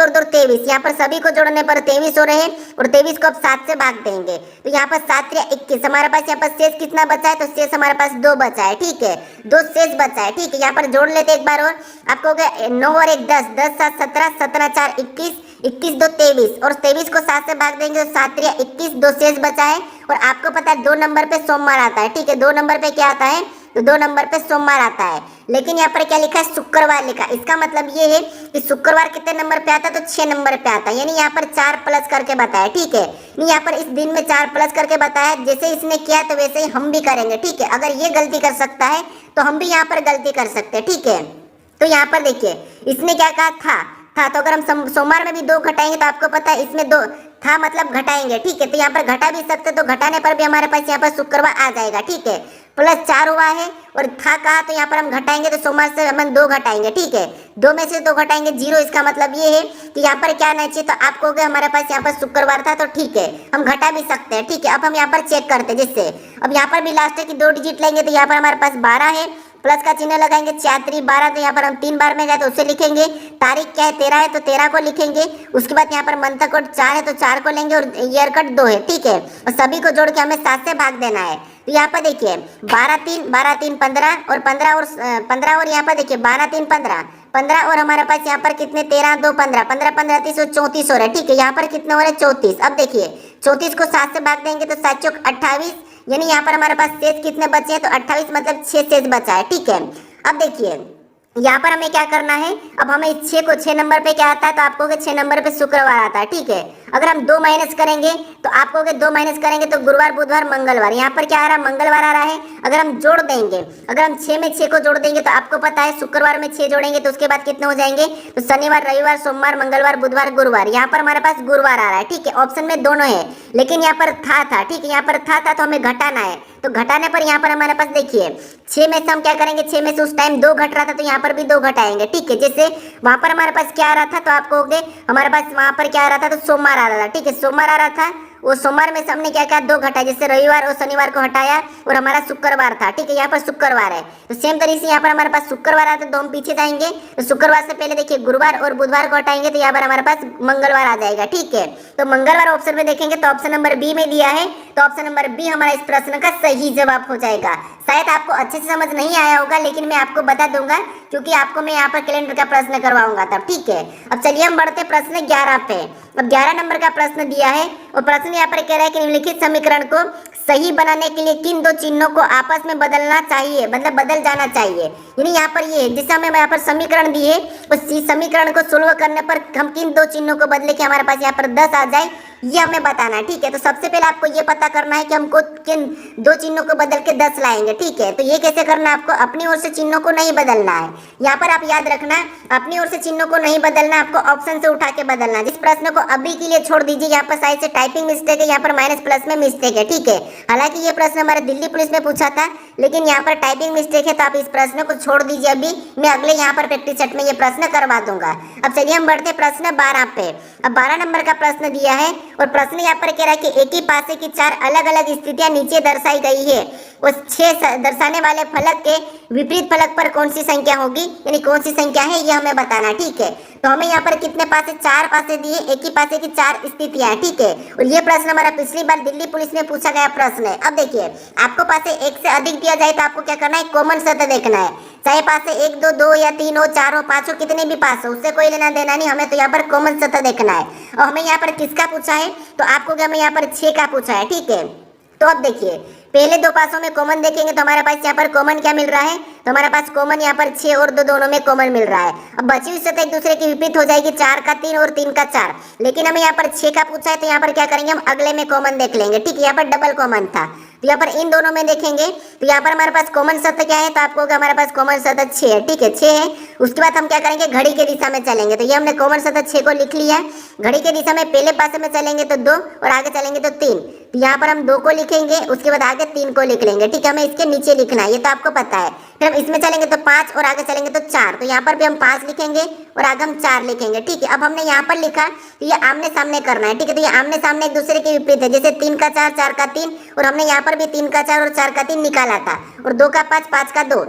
2 23। यहाँ पर सभी को जोड़ने पर 23 हो रहे हैं, और 23 को अब 7 से भाग देंगे। तो यहाँ पर 7 या 21, हमारे पास यहाँ पर शेष कितना बचा है, तो शेष हमारे पास 2 बचा है। ठीक है, 2 शेष बचा है। ठीक है, यहाँ पर जोड़ लेते एक बार और, आपको हो गया 9 और 1 10, 10 7 17, 17 4 21, 21 2 23, और 23 को 7 से भाग देंगे तो 7 3 21, 2 शेष बचा है। और आपको पता है 2 नंबर पे सोमवार आता है। ठीक है, 2 नंबर पे क्या आता है, तो 2 नंबर पे सोमवार आता है, लेकिन यहाँ पर क्या लिखा है, शुक्रवार लिखा। इसका मतलब ये है कि शुक्रवार कितने नंबर पे आता है, तो 6 नंबर पे आता है, यानी यहाँ पर 4 प्लस करके बताया। ठीक है, यहाँ पर इस दिन में 4 प्लस करके बताया, जैसे इसने किया तो वैसे ही हम भी करेंगे। ठीक है, अगर ये गलती कर सकता है तो हम भी यहाँ पर गलती कर सकते हैं। ठीक है, तो यहाँ पर देखिए इसने क्या कहा, था, तो अगर हम सोमवार में भी 2 घटाएंगे तो आपको पता है इसमें 2 था, मतलब घटाएंगे। ठीक है, तो यहाँ पर घटा भी सकते, तो घटाने पर भी हमारे पास यहाँ पर शुक्रवार आ जाएगा। ठीक है, प्लस 4 हुआ है और था कहा, तो यहाँ पर हम घटाएंगे तो सोमवार से हम 2 घटाएंगे। ठीक है, 2 में से 2 घटाएंगे 0। इसका मतलब ये है कि यहाँ पर क्या आना चाहिए, तो आप कहोगे हमारे पास यहाँ पर शुक्रवार था, तो ठीक है हम घटा भी सकते हैं। ठीक है, अब हम यहाँ पर चेक करते हैं, जिससे अब यहाँ पर भी लास्ट की 2 डिजिट लेंगे, तो यहाँ पर हमारे पास 12 है, प्लस का चिन्ह लगाएंगे, 4 3 12, तो यहाँ पर हम 3 बार में गए तो उसे लिखेंगे। तारीख क्या है, 13 है, तो 13 को लिखेंगे। उसके बाद यहाँ पर मंथ कोड 4 है तो 4 को लेंगे, और ईयर कट 2 है। ठीक है, और सभी को जोड़ के हमें 7 से भाग देना है। तो यहाँ पर देखिए 12 3 15, और 15 और यहाँ पर देखिए 12 3 15 और हमारे पास यहाँ पर कितने, 13 2 15, 15 15 30 और 34 हो रहा है। ठीक है, यहाँ पर कितने हो रहे हैं, 34। अब देखिए 34 को 7 से भाग देंगे तो 7 चौक 28, यानी यहाँ पर हमारे पास शेष कितने बचे हैं, तो 28, मतलब 6 शेष बचा है। ठीक है, अब देखिए यहाँ पर हमें क्या करना है, अब हमें 6 को 6 नंबर पे क्या आता है, तो आपको 6 नंबर पे शुक्रवार आता है। ठीक है, अगर हम 2 माइनस करेंगे तो आपको 2 माइनस करेंगे तो गुरुवार बुधवार मंगलवार, यहाँ पर क्या आ रहा है, मंगलवार आ रहा है। अगर हम जोड़ देंगे, अगर हम 6 में 6 को जोड़ देंगे तो आपको पता है शुक्रवार में 6 जोड़ेंगे तो उसके बाद कितने हो जाएंगे, तो शनिवार रविवार सोमवार मंगलवार बुधवार गुरुवार, यहाँ पर हमारे पास गुरुवार आ रहा है। ठीक है, ऑप्शन में दोनों है, लेकिन यहाँ पर था। ठीक है, यहाँ पर था तो हमें घटाना है, तो घटाने पर यहाँ पर हमारे पास देखिए 6 में से हम क्या करेंगे, 6 में से उस टाइम 2 घट रहा था तो यहाँ पर भी 2 घटाएंगे। ठीक है, जैसे वहां पर हमारे पास क्या आ रहा था, तो आप कहोगे हमारे पास वहां पर क्या आ रहा था, तो सोमवार आ रहा था। ठीक है, सोमवार आ रहा था, वो सोमवार में से हमने क्या किया, 2 घटाया, जैसे रविवार और शनिवार को हटाया और हमारा शुक्रवार था। ठीक है, यहाँ पर शुक्रवार है, तो सेम तरीके से यहाँ पर हमारे पास शुक्रवार आता है तो हम पीछे जाएंगे, तो शुक्रवार से पहले देखिए गुरुवार और बुधवार को हटाएंगे तो यहाँ पर हमारे पास मंगलवार आ जाएगा। ठीक है, तो मंगलवार ऑप्शन में देखेंगे तो ऑप्शन नंबर बी में दिया है, तो ऑप्शन नंबर बी हमारा इस प्रश्न का सही जवाब हो जाएगा। शायद आपको अच्छे से समझ नहीं आया होगा, लेकिन मैं आपको बता दूंगा क्योंकि आपको मैं यहाँ पर कैलेंडर का प्रश्न करवाऊंगा तब। ठीक है, अब चलिए हम बढ़ते प्रश्न 11 पे। अब 11 नंबर का प्रश्न दिया है और प्रश्न यहाँ पर कह रहा है कि निम्नलिखित समीकरण को सही बनाने के लिए किन 2 चिन्हों को आपस में बदलना चाहिए, मतलब बदल जाना चाहिए। यानी यहाँ पर ये जिसे हमें यहाँ पर समीकरण दिए, उस समीकरण को सोल्व करने पर हम किन 2 चिन्हों को बदले कि हमारे पास यहाँ पर 10 आ जाए, ये हमें बताना है। ठीक है, तो सबसे पहले आपको ये पता करना है कि हमको किन 2 चिन्हों को बदल के 10 लाएंगे। ठीक है, तो ये कैसे करना है, आपको अपनी ओर से चिन्हों को नहीं बदलना है। यहाँ पर आप याद रखना, अपनी ओर से चिन्हों को नहीं बदलना, आपको ऑप्शन से उठा के बदलना। जिस प्रश्न को अभी के लिए छोड़ दीजिए, यहाँ पर साइड से टाइपिंग मिस्टेक है, यहाँ पर माइनस प्लस में मिस्टेक है। ठीक है, हालांकि ये प्रश्न हमारे दिल्ली पुलिस में पूछा था, लेकिन यहाँ पर टाइपिंग मिस्टेक है, तो आप इस प्रश्न को छोड़ दीजिए। अभी मैं अगले यहाँ पर प्रैक्टिस सेट में ये प्रश्न करवा दूंगा। अब चलिए हम बढ़ते प्रश्न 12 पे। अब 12 नंबर का प्रश्न दिया है और प्रश्न यहाँ पर कह रहा है कि एक ही पासे की 4 अलग अलग स्थितियां नीचे दर्शाई गई है। उस 6 दर्शाने वाले फलक के विपरीत फलक पर कौन सी संख्या होगी, यानी कौन सी संख्या है ये हमें बताना। ठीक है, तो हमें यहाँ पर कितने पासे, 4 पासे दिए, एक ही पासे की 4 स्थितियां हैं। ठीक है, और ये प्रश्न हमारा पिछली बार दिल्ली पुलिस में पूछा गया प्रश्न है। अब देखिए, आपको पासे 1 से अधिक दिया जाए तो आपको क्या करना है, कॉमन सतह देखना है। चाहे पासे 1 2 2 या 3 हो, 4 हो, 5 हो, कितने भी पास हो, उससे कोई लेना देना नहीं, हमें तो यहाँ पर कॉमन सतह देखना है। और हमें यहाँ पर किसका पूछा है, तो आपको क्या, हमें यहाँ पर 6 का पूछा है। ठीक है, तो अब देखिए, पहले 2 पासों में कॉमन देखेंगे तो हमारे पास यहाँ पर कॉमन क्या मिल रहा है, तो हमारे पास कॉमन यहाँ पर 6 और 2 दोनों में कॉमन मिल रहा है। अब बची हुई सतह एक दूसरे की विपरीत हो जाएगी, 4 का 3 और 3 का 4, लेकिन हमें यहाँ पर 6 का पूछा है, तो यहाँ पर क्या करेंगे, हम अगले में कॉमन देख लेंगे। ठीक है, यहाँ पर डबल कॉमन था, तो यहाँ पर इन दोनों में देखेंगे तो यहाँ पर हमारे पास कॉमन सतह क्या है, तो आपको हमारे पास कॉमन सतह 6 है। ठीक है, 6 है। उसके बाद हम क्या करेंगे, घड़ी के दिशा में चलेंगे, तो ये हमने कॉमन सतह 6 को लिख लिया। घड़ी के दिशा में पहले पासे में चलेंगे तो 2 और आगे चलेंगे तो 3, तो यहाँ पर हम 2 को लिखेंगे, उसके बाद आगे 3 को लिख लेंगे। ठीक है, हमें इसके नीचे लिखना है, ये तो आपको पता है। फिर हम इसमें चलेंगे तो 5 और आगे चलेंगे तो 4, तो यहाँ पर भी हम 5 लिखेंगे और आगे हम 4 लिखेंगे। ठीक है, अब हमने यहाँ पर लिखा तो ये आमने सामने करना है। ठीक है, तो ये आमने सामने एक दूसरे के विपरीत है, जैसे 3 का 4 4 का 3, और हमने यहाँ पर भी 3 का 4 और 4 का 3 निकाला था, और 2 का 5 5 का 2।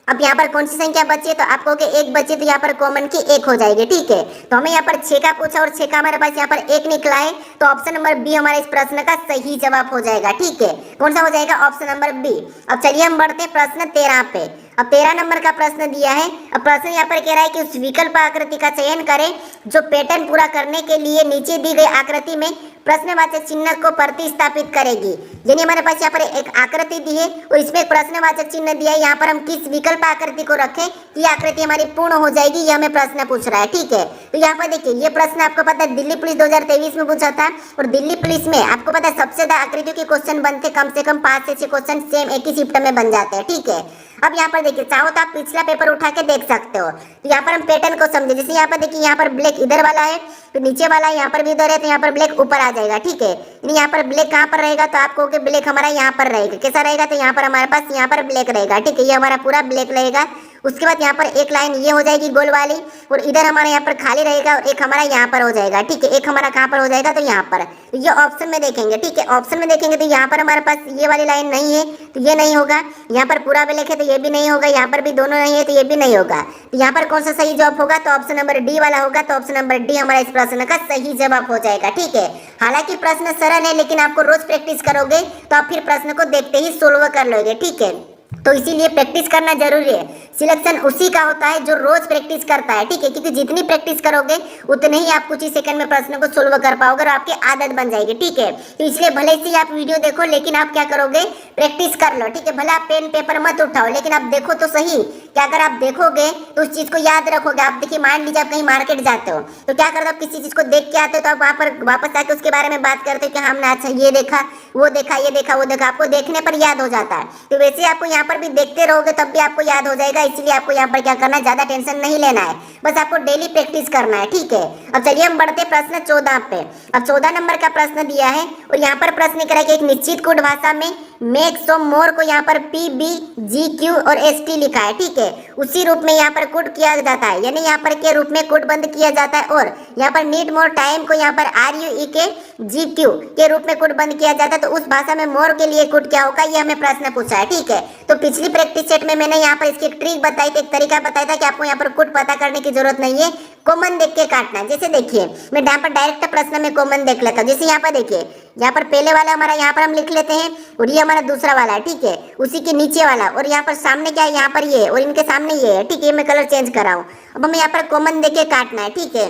अब यहाँ पर कौन सी संख्या बची है, तो आपको कि 1 बची, तो यहाँ पर कॉमन की 1 हो जाएगी। ठीक है, तो हमें यहाँ पर 6 का पूछा और 6 का हमारे पास यहाँ पर 1 निकला है, तो ऑप्शन नंबर बी हमारे इस प्रश्न का सही जवाब हो जाएगा। ठीक है, कौन सा हो जाएगा, ऑप्शन नंबर बी। अब चलिए हम बढ़ते हैं प्रश्न 13 पे। अब 13 नंबर का प्रश्न दिया है। अब प्रश्न यहाँ पर कह रहा है कि उस विकल्प आकृति का चयन करें जो पैटर्न पूरा करने के लिए नीचे दी गई आकृति में प्रश्नवाचक चिन्ह को प्रतिस्थापित करेगी। यानी हमारे पास यहाँ पर एक आकृति दी है और इसमें एक प्रश्नवाचक चिन्ह दिया है। यहाँ पर हम किस विकल्प आकृति को रखें कि आकृति हमारी पूर्ण हो जाएगी, ये हमें प्रश्न पूछ रहा है। ठीक है, तो यहाँ पर देखिए, ये प्रश्न आपको पता है दिल्ली पुलिस 2023 में पूछा था, और दिल्ली पुलिस में आपको पता है सबसे ज्यादा आकृतियों के क्वेश्चन बनते, कम से कम 5 से 6 क्वेश्चन सेम एक ही शिफ्ट में बन जाते हैं। ठीक है, अब यहाँ पर देखिए, चाहो तो आप पिछला पेपर उठा के देख सकते हो। तो यहाँ पर हम पैटर्न को समझे, जैसे यहाँ पर देखिए, यहाँ पर ब्लैक इधर वाला है, तो नीचे वाला यहाँ पर भी इधर है, तो यहाँ पर ब्लैक ऊपर आ जाएगा। ठीक है, यहाँ पर ब्लैक कहाँ पर रहेगा, तो आपको ब्लैक हमारा यहाँ पर रहेगा। कैसा रहेगा, तो यहाँ पर हमारे पास यहाँ पर ब्लैक रहेगा। ठीक है, ये हमारा पूरा ब्लैक रहेगा। उसके बाद यहाँ पर एक लाइन ये हो जाएगी गोल वाली, और इधर हमारा यहाँ पर खाली रहेगा, और एक हमारा यहाँ पर हो जाएगा। ठीक है, एक हमारा कहाँ पर हो जाएगा, तो यहाँ पर। तो ये ऑप्शन में देखेंगे। ठीक है, ऑप्शन में देखेंगे तो यहाँ पर हमारे पास ये वाली लाइन नहीं है, तो ये नहीं होगा। यहाँ पर पूरा ब्लैक है तो ये भी नहीं होगा, यहाँ पर भी दोनों नहीं है तो ये भी नहीं होगा। तो यहाँ पर कौन सा सही जवाब होगा, तो ऑप्शन नंबर डी वाला होगा। तो ऑप्शन नंबर डी हमारा इस प्रश्न का सही जवाब हो जाएगा। ठीक है, हालांकि प्रश्न सरल है, लेकिन आपको रोज प्रैक्टिस करोगे तो आप फिर प्रश्न को देखते ही सोल्व कर लोगे। ठीक है, तो इसीलिए प्रैक्टिस करना जरूरी है। सिलेक्शन उसी का होता है जो रोज प्रैक्टिस करता है। ठीक है, क्योंकि जितनी प्रैक्टिस करोगे उतने ही आप कुछ ही सेकंड में प्रश्न को सोल्व कर पाओगे और आपकी आदत बन जाएगी। ठीक है, तो इसलिए भले से आप वीडियो देखो, लेकिन आप क्या करोगे, प्रैक्टिस कर लो। ठीक है, भले आप पेन पेपर मत उठाओ, लेकिन आप देखो तो सही। क्या अगर आप देखोगे तो उस चीज को याद रखोगे। आप देखिए, मान लीजिए आप कहीं मार्केट जाते हो, तो क्या करते हो, आप किसी चीज को देख के आते हो, तो आप वहाँ पर वापस आके उसके बारे में बात करते हो कि हमने अच्छा ये देखा, वो देखा, ये देखा, वो देखा। आपको देखने पर याद हो जाता है। तो वैसे आपको यहाँ पर भी देखते रहोगे तब भी आपको याद हो जाएगा। इसलिए आपको यहाँ पर क्या करना है, ज्यादा टेंशन नहीं लेना है, बस आपको डेली प्रैक्टिस करना है। ठीक है, अब चलिए हम बढ़ते प्रश्न 14 पे। अब 14 नंबर का प्रश्न दिया है, और यहाँ पर प्रश्न करा कि एक निश्चित कोड भाषा में मेक सो मोर को यहाँ पर पी बी जी क्यू और एस टी लिखा है। ठीक है, उसी रूप में यहाँ पर कोड किया जाता है, यानी यहाँ पर के रूप में कोड बंद किया जाता है। और यहाँ पर नीड मोर टाइम को यहाँ पर आर यू ई के जी क्यू के रूप में कोड बंद किया जाता है। तो उस भाषा में मोर के लिए कोड क्या होगा, ये हमें प्रश्न पूछा है। ठीक है, तो पिछली प्रैक्टिस सेट में मैंने यहाँ पर इसकी एक ट्रिक बताई थी, एक तरीका बताया था कि आपको यहाँ पर कोड पता करने की जरूरत नहीं है, कॉमन देख के काटना है। जैसे देखिए, मैं यहाँ पर डायरेक्ट प्रश्न में कॉमन देख लेता हूँ। जैसे यहाँ पर देखिए, यहाँ पर पहले वाला हमारा यहाँ पर हम लिख लेते हैं, और ये हमारा दूसरा वाला है। ठीक है, उसी के नीचे वाला, और यहाँ पर सामने क्या है, यहाँ पर ये, और इनके सामने ये है। ठीक है, मैं कलर चेंज कर रहा हूँ। अब हमें यहाँ पर कॉमन देख के काटना है। ठीक है,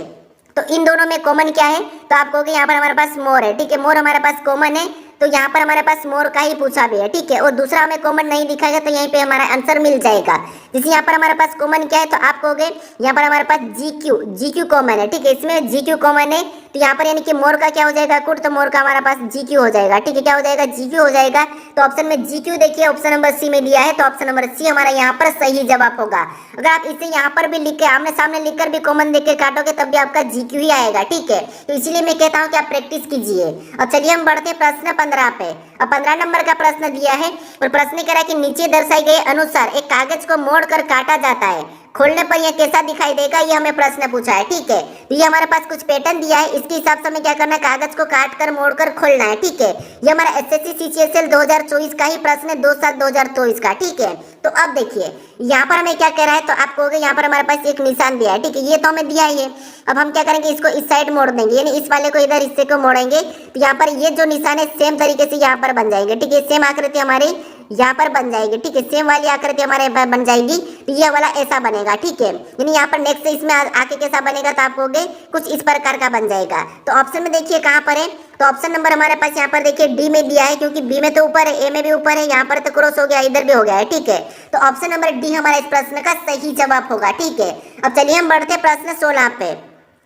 तो इन दोनों में कॉमन क्या है, तो आप कहोगे यहाँ पर हमारे पास मोर है। ठीक है, मोर हमारे पास कॉमन है, तो यहाँ पर हमारे पास मोर का ही पूछा भी है। ठीक है, और दूसरा हमें कॉमन नहीं दिखाएगा, तो यहीं पे हमारा आंसर मिल जाएगा। जैसे यहाँ पर हमारे पास कॉमन क्या है, तो आप कहोगे यहाँ पर हमारे पास जी क्यू कॉमन है। ठीक है, इसमें जी क्यू कॉमन है, तो यहाँ पर यानी कि मोर का क्या हो जाएगा, कोड, तो मोर का हमारा पास जी क्यू हो जाएगा। ठीक है, क्या हो जाएगा, जी क्यू हो जाएगा। तो ऑप्शन में जी क्यू देखिए, ऑप्शन नंबर सी में दिया है, तो ऑप्शन नंबर सी हमारा यहाँ पर सही जवाब होगा। अगर आप इसे यहाँ पर भी लिख के आमने सामने लिखकर भी कॉमन देख के काटोगे तब भी आपका जी क्यू ही आएगा। ठीक है, तो इसीलिए मैं कहता हूँ कि आप प्रैक्टिस कीजिए। अब चलिए हम बढ़ते हैं प्रश्न 15 पे। अब 15 नंबर का प्रश्न दिया है और प्रश्न कह रहा है कि नीचे दर्शाए गए अनुसार एक कागज को मोड़कर काटा जाता है, खोलने पर यह कैसा दिखाई देगा, ये हमें प्रश्न पूछा है। ठीक है, तो ये हमारे पास कुछ पैटर्न दिया है, इसके हिसाब से हमें क्या करना है, कागज को काट कर मोड़कर खोलना है। ठीक है, ये हमारा एसएससी सीजीएल 2024 का ही प्रश्न है, 2/7/2024 का। ठीक है, तो अब देखिए यहाँ पर हमें क्या कह रहा है, तो आप कहोगे यहाँ पर हमारे पास एक निशान दिया है। ठीक है, ये तो हमें दिया ही है। अब हम क्या करेंगे, इसको इस साइड मोड़ देंगे, यानी इस वाले को इधर हिस्से को मोड़ेंगे, तो यहाँ पर ये जो निशान है सेम तरीके से यहाँ पर बन जाएंगे। ठीक है, सेम आकृति हमारी यहाँ पर बन जाएगी। ठीक है, सेम वाली आकृति हमारे बन जाएगी, तो ये वाला ऐसा बनेगा। ठीक है, यानी यहाँ पर नेक्स्ट इसमें आके कैसा बनेगा, तो आप कहोगे कुछ इस प्रकार का बन जाएगा। तो ऑप्शन में देखिए कहाँ पर है, तो ऑप्शन नंबर हमारे पास यहाँ पर देखिए डी में दिया है, क्योंकि बी में तो ऊपर है, ए में भी ऊपर है, यहाँ पर तो क्रॉस हो गया, इधर भी हो गया है। ठीक है, तो ऑप्शन नंबर डी हमारा इस प्रश्न का सही जवाब होगा। ठीक है, अब चलिए हम बढ़ते हैं प्रश्न 16 पे।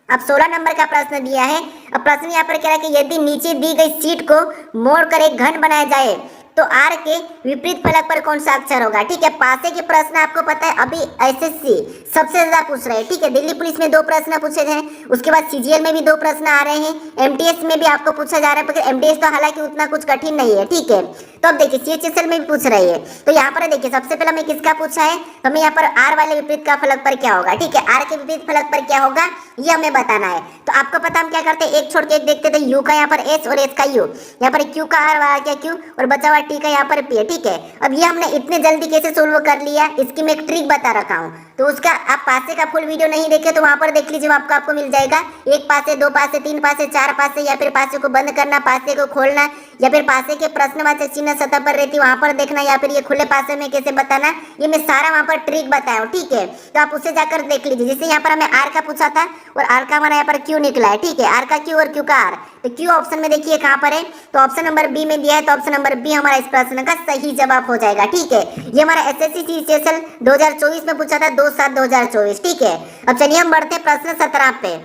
अब 16 नंबर का प्रश्न दिया है। अब प्रश्न यहाँ पर कह रहा है कि यदि नीचे दी गई शीट को मोड़कर एक घन बनाया जाए तो आर के विपरीत फलक पर कौन सा अक्षर होगा। ठीक है, पासे के प्रश्न आपको पता है अभी एसएससी सबसे ज्यादा पूछ रहे हैं। ठीक है, दिल्ली पुलिस में 2 प्रश्न पूछे गए, उसके बाद सीजीएल में भी 2 प्रश्न आ रहे हैं, एमटीएस में भी आपको पूछा जा रहा है, पर एमटीएस तो हालांकि उतना कुछ कठिन नहीं है। ठीक है, तो अब देखिए सीएचएसएल में भी पूछ रही है, तो यहाँ पर देखिए सबसे पहले हमें किसका पूछा है, तो हमें यहाँ पर आर वाले विपरीत का फलक पर क्या होगा। ठीक है, आर के विपरीत फलक पर क्या होगा ये हमें बताना है। तो आपको पता हम क्या करते हैं, एक छोड़ के एक देखते थे, यू का यहाँ पर एच और एच का यू, यहाँ पर क्यू का आर वाला क्या क्यू और बचा हुआ टी का यहाँ पर पी है। ठीक है, अब ये हमने इतने जल्दी कैसे सोल्व कर लिया, इसकी मैं एक ट्रिक बता रखा हूँ, तो उसका आप पासे का फुल वीडियो नहीं देखे तो वहां पर देख लीजिए, आपको मिल जाएगा। 1 पासे, 2 पासे, 3 पासे, 4 पासे, या फिर पासे को बंद करना, पासे को खोलना, या फिर पासे के प्रश्नवाचक चिन्ह सतह पर रहती वहां पर देखना, या फिर ये खुले पासे में कैसे बताना, ये मैं सारा वहां पर ट्रिक बताया हूँ। ठीक है, तो आप उसे जाकर देख लीजिए। जैसे यहाँ पर हमें आर का पूछा था और आर का हमारा यहाँ पर क्यू निकला है। ठीक है, आर का क्यू और क्यू का आर, तो क्यू ऑप्शन में देखिए कहाँ पर है, तो ऑप्शन नंबर बी में दिया है, तो ऑप्शन नंबर बी हमारा इस प्रश्न का सही जवाब हो जाएगा। ठीक है, ये हमारा एसएससी सीजीएल 2024 में पूछा था, 2/7/2024। ठीक है, अब चलिए हम बढ़ते हैं प्रश्न 17 पे।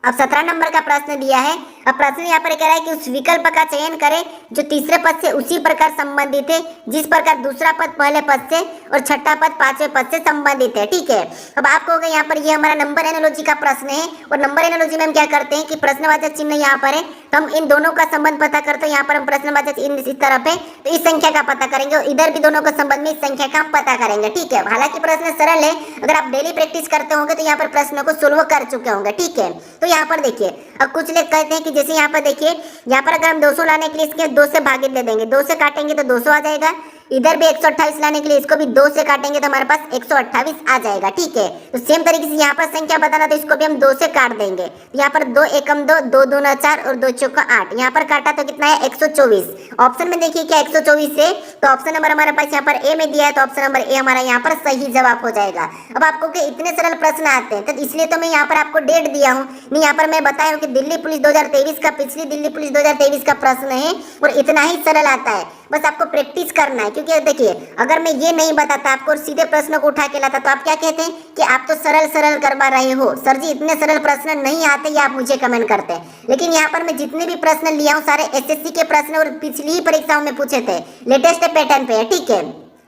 अब 17 नंबर का प्रश्न दिया है। अब प्रश्न यहाँ पर कह रहा है कि उस विकल्प का चयन करें जो तीसरे पद से उसी प्रकार संबंधित है जिस प्रकार दूसरा पद पहले पद से और छठा पद 5वें पद से संबंधित है। ठीक है, अब आप कहोगे यहाँ पर ये हमारा नंबर एनालॉजी का प्रश्न है, और नंबर एनालॉजी में हम क्या करते हैं कि प्रश्नवाचक चिन्ह यहाँ पर है, तो हम इन दोनों का संबंध पता करते हैं। यहाँ पर हम प्रश्नवाचक इस तरफ है तो इस संख्या का पता करेंगे, और इधर भी दोनों के संबंध में इस संख्या का हम पता करेंगे। ठीक है, हालांकि प्रश्न सरल है, अगर आप डेली प्रैक्टिस करते होंगे तो यहाँ पर प्रश्नों को सोल्व कर चुके होंगे। ठीक है, तो यहाँ पर देखिए, अब कुछ लोग कहते हैं कि जैसे यहाँ पर देखिए, यहाँ पर अगर हम 200 लाने के लिए इसके 2 से भागित दे देंगे, 2 से काटेंगे तो 200 आ जाएगा। इधर भी 128 लाने के लिए इसको भी 2 से काटेंगे तो हमारे पास 128 आ जाएगा। ठीक है, तो सेम तरीके से यहाँ पर संख्या बताना, तो इसको भी हम 2 से काट देंगे। यहाँ पर 2 एकम 2, 2 दूना 4 और 2 चौका 8, यहाँ पर काटा तो कितना है 124। ऑप्शन में देखिए क्या 124 है, तो ऑप्शन नंबर हमारे पास यहाँ पर ए में दिया है, तो ऑप्शन नंबर ए हमारा यहाँ पर सही जवाब हो जाएगा। अब आपको के इतने सरल प्रश्न आते हैं, तो इसलिए तो मैं यहाँ पर आपको डेट दिया हूँ, नहीं यहाँ पर मैं बताया हूँ कि दिल्ली पुलिस 2023 का, पिछली दिल्ली पुलिस 2023 का प्रश्न है, और इतना ही सरल आता है, बस आपको प्रैक्टिस करना है। क्योंकि देखिए, अगर मैं ये नहीं बताता आपको और सीधे प्रश्न को उठा के लाता, तो आप क्या कहते हैं कि आप तो सरल सरल करवा रहे हो, सर जी इतने सरल प्रश्न नहीं आते, ये आप मुझे कमेंट करते हैं। लेकिन यहाँ पर मैं जितने भी प्रश्न लिया हूँ सारे एसएससी के प्रश्न और पिछली ही परीक्षाओं में पूछे थे, लेटेस्ट पैटर्न पे है। ठीक है,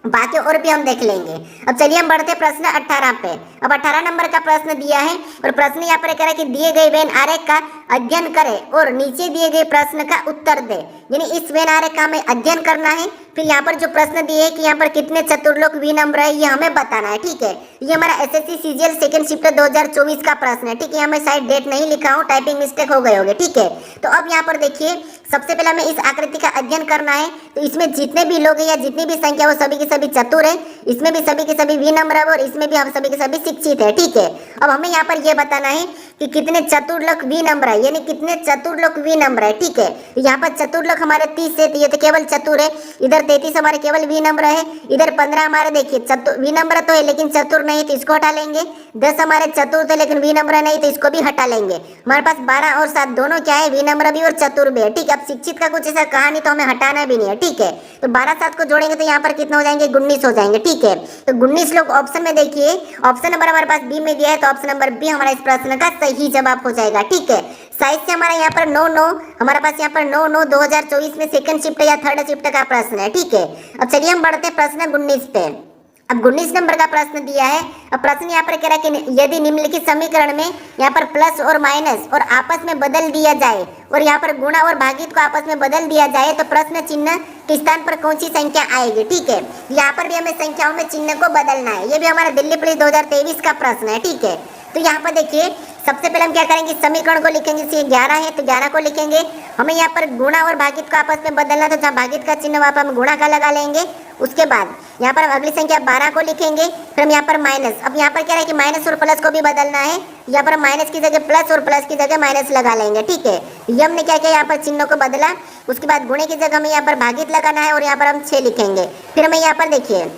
बाकी और भी हम देख लेंगे। अब चलिए हम बढ़ते प्रश्न 18 पे। अब 18 नंबर का प्रश्न दिया है, और प्रश्न यहाँ पर कह रहा है कि दिए गए वेन आरेख का अध्ययन करें और नीचे दिए गए प्रश्न का उत्तर दे, यानी इस वेन आरेख का हमें अध्ययन करना है। फिर यहाँ पर जो प्रश्न दिए है कि यहाँ पर कितने चतुर्लोक विनम्र है, ये हमें बताना है। ठीक है, ये हमारा एसएससी सीजीएल सेकंड शिफ्ट 2024 का प्रश्न है। ठीक है, मैं शायद डेट नहीं लिखा हूँ, टाइपिंग मिस्टेक हो गए होंगे। ठीक है, तो अब यहाँ पर देखिए, सबसे पहले हमें इस आकृति का अध्ययन करना है, तो इसमें जितने भी लोग हैं या जितनी भी संख्या वो सभी के सभी चतुर है, इसमें भी सभी के सभी विनम्र है, और इसमें भी हम सभी के सभी शिक्षित है। ठीक है, अब हमें यहाँ पर यह बताना है कि कितने चतुर्लोक विनम्र है, यानी कितने चतुर्लोक विनम्र है। ठीक है, यहाँ पर चतुर्लोक हमारे 30 है, तो ये तो केवल चतुर है, इधर 33 हमारे केवल विनम्र है, इधर 15 हमारे देखिए चतुर विनम्र तो है लेकिन चतुर नहीं, तो इसको हटा लेंगे। 10 हमारे चतुर थे लेकिन विनम्र नहीं, तो इसको भी हटा लेंगे। हमारे पास 12 और 7 दोनों क्या है, विनम्र भी और चतुर भी है। ठीक है, अब शिक्षित का कुछ ऐसा कहानी तो हमें हटाना भी नहीं है। ठीक है, तो 12-7 को जोड़ेंगे तो यहाँ पर कितना हो जाएंगे, 19 हो जाएंगे। ठीक है, तो 19 लोग ऑप्शन में देखिए, ऑप्शन नंबर हमारे पास बी में दिया है, तो ऑप्शन नंबर बी हमारा इस प्रश्न का सही जवाब हो जाएगा। ठीक है, साइज से हमारा यहाँ पर 9-9, हमारे पास यहाँ पर 9-9 2024 में सेकंड शिफ्ट या थर्ड शिफ्ट का प्रश्न है। ठीक है, अब चलिए हम बढ़ते हैं प्रश्न 19 पे। अब 19 नंबर का प्रश्न दिया है। अब प्रश्न यहाँ पर कह रहा है कि यदि निम्नलिखित समीकरण में यहाँ पर प्लस और माइनस और आपस में बदल दिया जाए और यहाँ पर गुणा और भागित को आपस में बदल दिया जाए तो प्रश्न चिन्ह के स्थान पर कौन सी संख्या आएगी। ठीक है, यहाँ पर भी हमें संख्याओं में चिन्ह को बदलना है। ये भी हमारा दिल्ली पुलिस 2023 का प्रश्न है। ठीक है, तो यहाँ पर देखिए सबसे पहले हम क्या करेंगे, समीकरण को लिखेंगे। जैसे 11 है तो 11 को लिखेंगे। हमें यहाँ पर गुणा और भागित को आपस में बदलना, तो जहाँ भागित का चिन्ह वहाँ पर हम गुणा का लगा लेंगे। उसके बाद यहाँ पर हम अगली संख्या 12 को लिखेंगे। फिर हम यहाँ पर माइनस, अब यहाँ पर क्या है कि माइनस और प्लस को भी बदलना है। यहाँ पर हम माइनस की जगह प्लस और प्लस की जगह माइनस लगा लेंगे। ठीक है, ये हमने क्या किया, यहाँ पर चिन्हों को बदला। उसके बाद गुणे की जगह हमें यहाँ पर भागित लगाना है और यहाँ पर हम 6 लिखेंगे। फिर हमें यहाँ पर देखिए